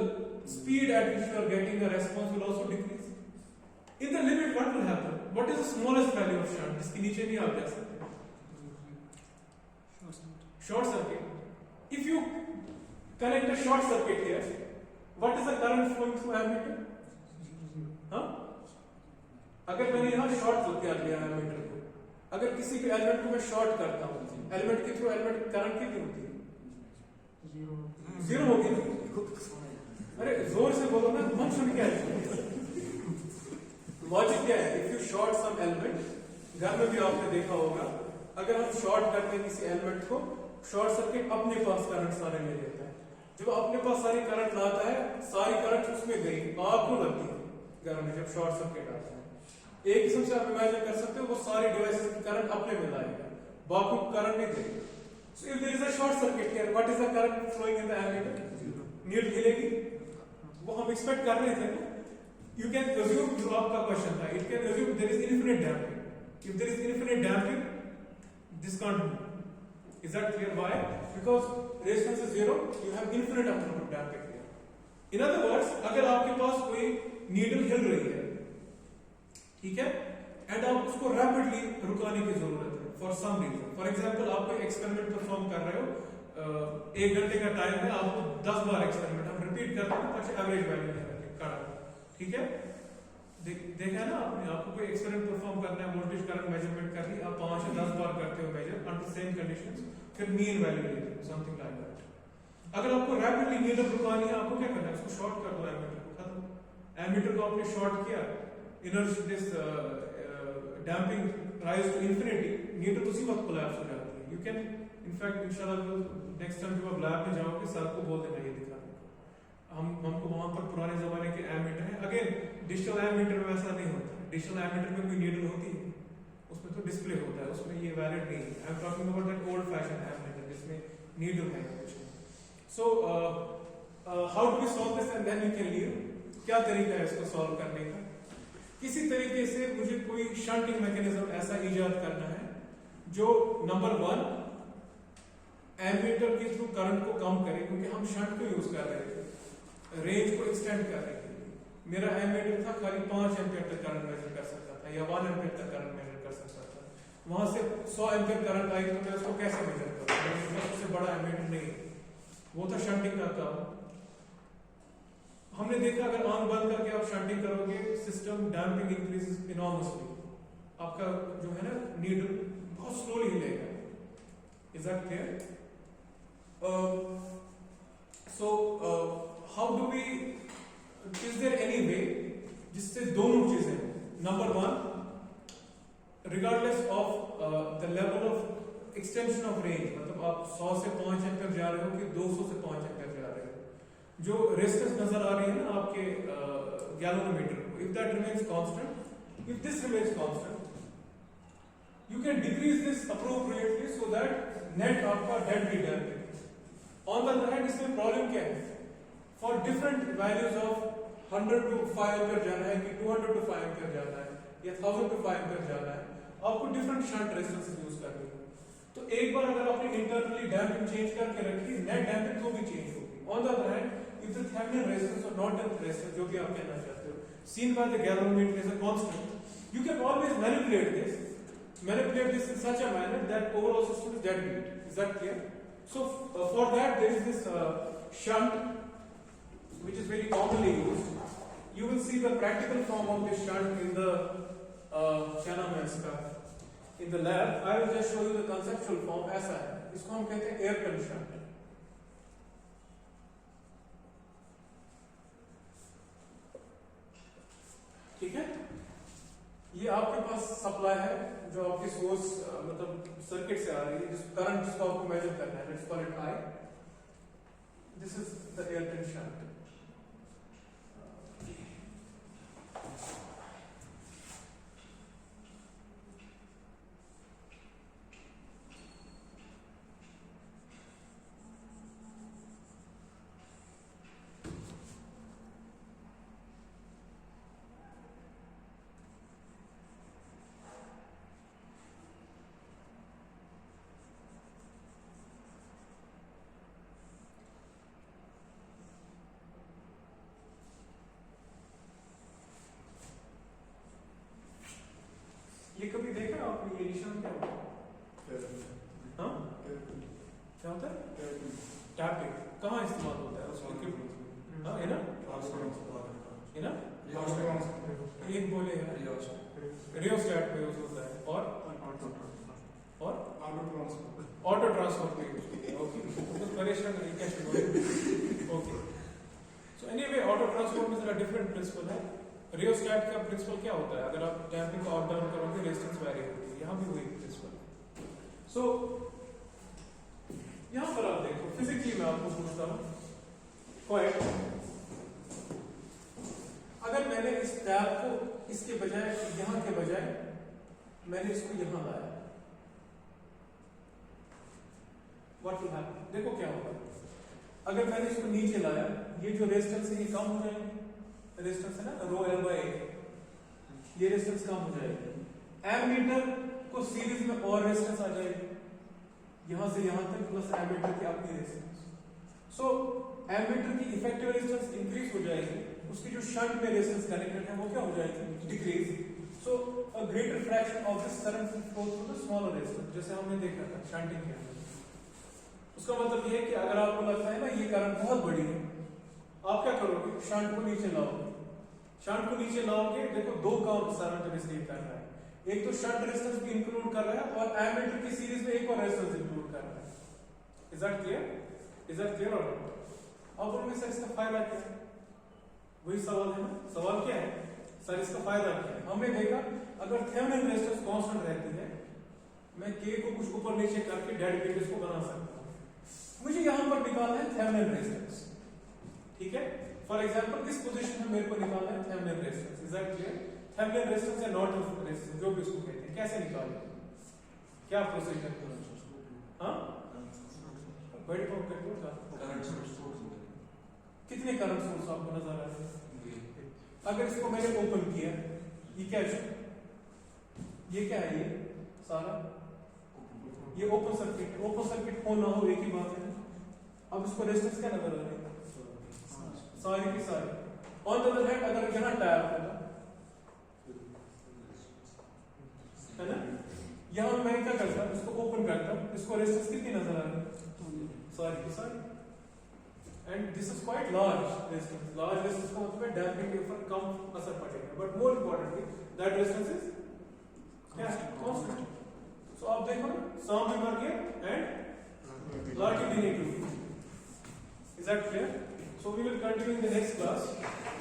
speed at which you are getting the response will also decrease. In the limit, what will happen? What is the smallest value of shunt? जिसके नीचे नहीं आप जा सकते। Short circuit. If you connect a short circuit here, what is the current flowing through ammeter? हाँ? अगर मैंने यहाँ शॉर्ट कर लिया एमीटर को, अगर किसी भी एलिमेंट को मैं शॉर्ट करता हूँ, एलिमेंट के थ्रू एलिमेंट करंट कितनी होती है? जीरो होगी ना? अरे जोर से बोलो ना, मन सुन के लॉजिक क्या है? If you short some element, घर में भी आपने देखा होगा, अगर हम शॉर्ट करते हैं किसी एलिमेंट को, शॉर्ट सर्किट अपने पास करंट सारे ले लेता है। जब अपने पास सारी करंट लाता है, सारी करंट उसमें गई, आपको लगती है घर में जब शॉर्ट सर्किट आता है। एक किस्म से आप इमेजिन कर सकते हो, वो सारी डिवाइसेस की करंट अपने में लाएगा, बाकी करंट नहीं देगा। So if there is a short circuit here, what is the current flowing in the ammeter? नीड हिलेगी, वो हम एक्सपेक्ट कर रहे थे ना। You can assume, जो आपका क्वेश्चन था, it can assume there is infinite damping. If there is infinite damping, this can't be. Is that clear? Why? Because resistance is zero, you have infinite amount of damping here. In other words, अगर आपके पास कोई needle हिल रही है, ठीक है, and आप उसको rapidly रुकाने की जरूरत है for some reason. For example, आप कोई एक्सपेरिमेंट परफॉर्म कर रहे हो, 1 घंटे का टाइम है, आपको 10 बार एक्सपेरिमेंट हम रिपीट करते हैं, कुछ एवरेज वैल्यू निकालते, ठीक है? देखा है ना आपने, आपको कोई एक्सपेरिमेंट परफॉर्म करना है, वोल्टेज करंट मेजरमेंट करनी, आप 5 या 10 बार करते हो मेजर अंडर सेम कंडीशंस, फिर मीन वैल्यू लेते हो, समथिंग लाइक दैट। अगर आपको रैपिडली नीडल रुकानी है, आपको क्या करना है? उसको शॉर्ट कर दो, एमीटर को खत्म। एमीटर को आपने शॉर्ट किया, energy this damping rise to infinity, needle उसी वक्त कोलैप्स हो जाती है। यू कैन इनफैक्ट इंशाल्लाह नेक्स्ट टाइम जब आप लैब में जाओगे, सर को बोल देना ये दिखाने को। हमको वहां पर पुराने जमाने के एमीटर हैं। अगेन डिजिटल एमीटर में ऐसा नहीं होता। डिजिटल एमीटर में कोई नीडल होती है, उसमें तो डिस्प्ले होता है, उसमें ये वैलिड नहीं है। I am talking about that old fashion ammeter जिसमें नीडल है कुछ। So how do we solve this and then you can leave? क्या तरीका है इसको सॉल्व करने का? किसी तरीके से मुझे कोई शंटिंग मैकेनिज्म ऐसा इजाद करना है जो नंबर 1 एमीटर के थ्रू करंट को कम करे, क्योंकि हम शंट को यूज कर रहे थे, रेंज को एक्सटेंड कर रहे थे। मेरा एमीटर था खाली 5 एम्पीयर तक करंट मेजर कर सकता था या 1 एम्पीयर तक करंट मेजर कर सकता था। वहां से 100 एम्पीयर करंट आई तो मैं उसको कैसे मेजर करूं? उससे बड़ा एमीटर नहीं, वो था शंटिंग का काम। हमने देखा अगर आंख बंद करके आप शंटिंग करोगे, सिस्टम डैम्पिंग इंक्रीजेस इनॉर्मसली, आपका जो है ना नीडल बहुत स्लोली हिलेगा। Is that clear? So how do we, is there any way जिससे दोनों चीजें, number 1 regardless of the level of extension of range, मतलब आप 100 से 5 एम्पीयर जा रहे हो कि 200 से 5 एम्पीयर जा रहे हो, जो रेजिस्टेंस नजर आ रही है ना आपके गैल्वेनोमीटर को, if that remains constant, if this remains constant, you can decrease this appropriately so that net आपका dead beat damping. On the other hand, इसमें प्रॉब्लम क्या है? For different values of 100 to 5 ampere जाना है कि 200 to 5 ampere जाना है या 1000 टू 5 एम्पीयर जाना है, आपको डिफरेंट शंट रेजिस्टेंस यूज करनी है। तो एक बार अगर आपने इंटरनली डैम्पिंग चेंज करके रखी, नेट डैम्पिंग तो भी चेंज होगी। On the other hand, if the Thevenin resistance or Norton resistance, जो भी आप कहना चाहते हो, seen by the galvanometer as a constant, you can always manipulate this in such a manner that overall system is dead beat. Is that clear? So for that there is this shunt which is very commonly used. You will see the practical form of this shunt in the in the lab. I will just show you the conceptual form. ऐसा है, इसको हम कहते हैं Ayrton shunt. ठीक है, ये आपके पास सप्लाई है जो आपके सोर्स मतलब सर्किट से आ रही है, जिस करंट जिसको आपको मेजर करना है, let's call it I. This is the Ayrton shunt. निशान क्या होता है? हाँ क्या होता है? टैपिंग कहाँ इस्तेमाल होता है उस लिक्विड? हाँ है ना, है ना, एक बोले रियोस्टैट में यूज होता है और ऑटो ट्रांसफर में यूज होता है। ओके तो परेशान नहीं कैसे बोले। Okay so anyway auto transfer में जरा डिफरेंट प्रिंसिपल है। रियोस्टैट का प्रिंसिपल क्या होता है? अगर आप डैम्पिंग को अप डाउन करोगे रेजिस्टेंस वैरी होती है, यहाँ भी वही प्रिंसिपल। सो यहाँ पर आप देखो फिजिकली मैं आपको पूछता हूँ क्वाइट, अगर मैंने इस टैप को इसके बजाय यहाँ के बजाय मैंने इसको यहाँ लाया, व्हाट विल हैपन? देखो क्या होगा। अगर मैंने इसको नीचे लाया, ये जो रेजिस्टेंस है ये कम हो जाएगी, रेजिस्टेंस है ना रो एल बाय ए, ये रेजिस्टेंस कम हो जाएगी। एमीटर को सीरीज में और रेजिस्टेंस आ जाएगी, यहां से यहां तक प्लस एमीटर की अपनी रेजिस्टेंस। सो एमीटर की इफेक्टिव रेजिस्टेंस इंक्रीज हो जाएगी, उसकी जो शंट में रेजिस्टेंस कनेक्टेड है वो क्या हो जाएगी? Decrease. So a greater fraction of this current will flow through the smaller resistance, जैसे हमने देखा था शंटिंग के अंदर। उसका मतलब ये है कि अगर आपको लगता है ना ये करंट बहुत बड़ी है, आप क्या करोगे? शंट को नीचे लाओगे। शंट को नीचे लाओगे, देखो दो काम करंट रिसीव कर रहा है, एक तो शंट रेजिस्टेंस भी इंक्लूड कर रहा है और एमीटर की सीरीज में एक और रेजिस्टेंस इंक्लूड कर रहा है। Is that clear? Is that clear और नॉट? अब उनमें से इसका फायदा क्या है? वही सवाल है ना, सवाल क्या है सर इसका फायदा क्या है? हमने देखा अगर थेवेनिन रेजिस्टेंस कांस्टेंट रहती है, मैं के को कुछ ऊपर नीचे करके डेडिकेटेड को बना सकता हूं। मुझे यहां पर निकालना है थेवेनिन रेजिस्टेंस, ठीक है? फॉर एग्जांपल इस पोजीशन में मेरे को निकालना है Thevenin resistance. Is that clear? Thevenin resistance या नॉर्टन रेजिस्टेंस जो भी इसको कहते हैं, कैसे निकालें? क्या प्रोसीजर है? हां बड़े पंप करके करंट सोर्स कितने करंट सोर्स आपको नजर आ रहे हैं? अगर इसको मैंने ओपन किया, ये क्या है? ये क्या है? ये सारा ये ओपन सर्किट है। ओपन सर्किट हो ना हो एक ही बात है। अब इसको रेजिस्टेंस क्या नजर आ रही है? सारी की सारी। ऑन द अदर हैंड अगर यहाँ टैप होगा, है ना, यहाँ मैं क्या करता हूँ? इसको ओपन करता हूँ, इसको रेजिस्टेंस कितनी नजर आ रही है? सारी की सारी। And this is quite large resistance. Large resistance का मतलब है डैम्पिंग के ऊपर कम असर पड़ेगा, but more importantly that resistance is क्या? Constant. So आप देखो ना, सांप भी मर गया and लाठी भी नहीं टूटी. Is that clear? So we will continue in the next class.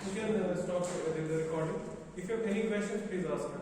You can stop the recording. If you have any questions, please ask me.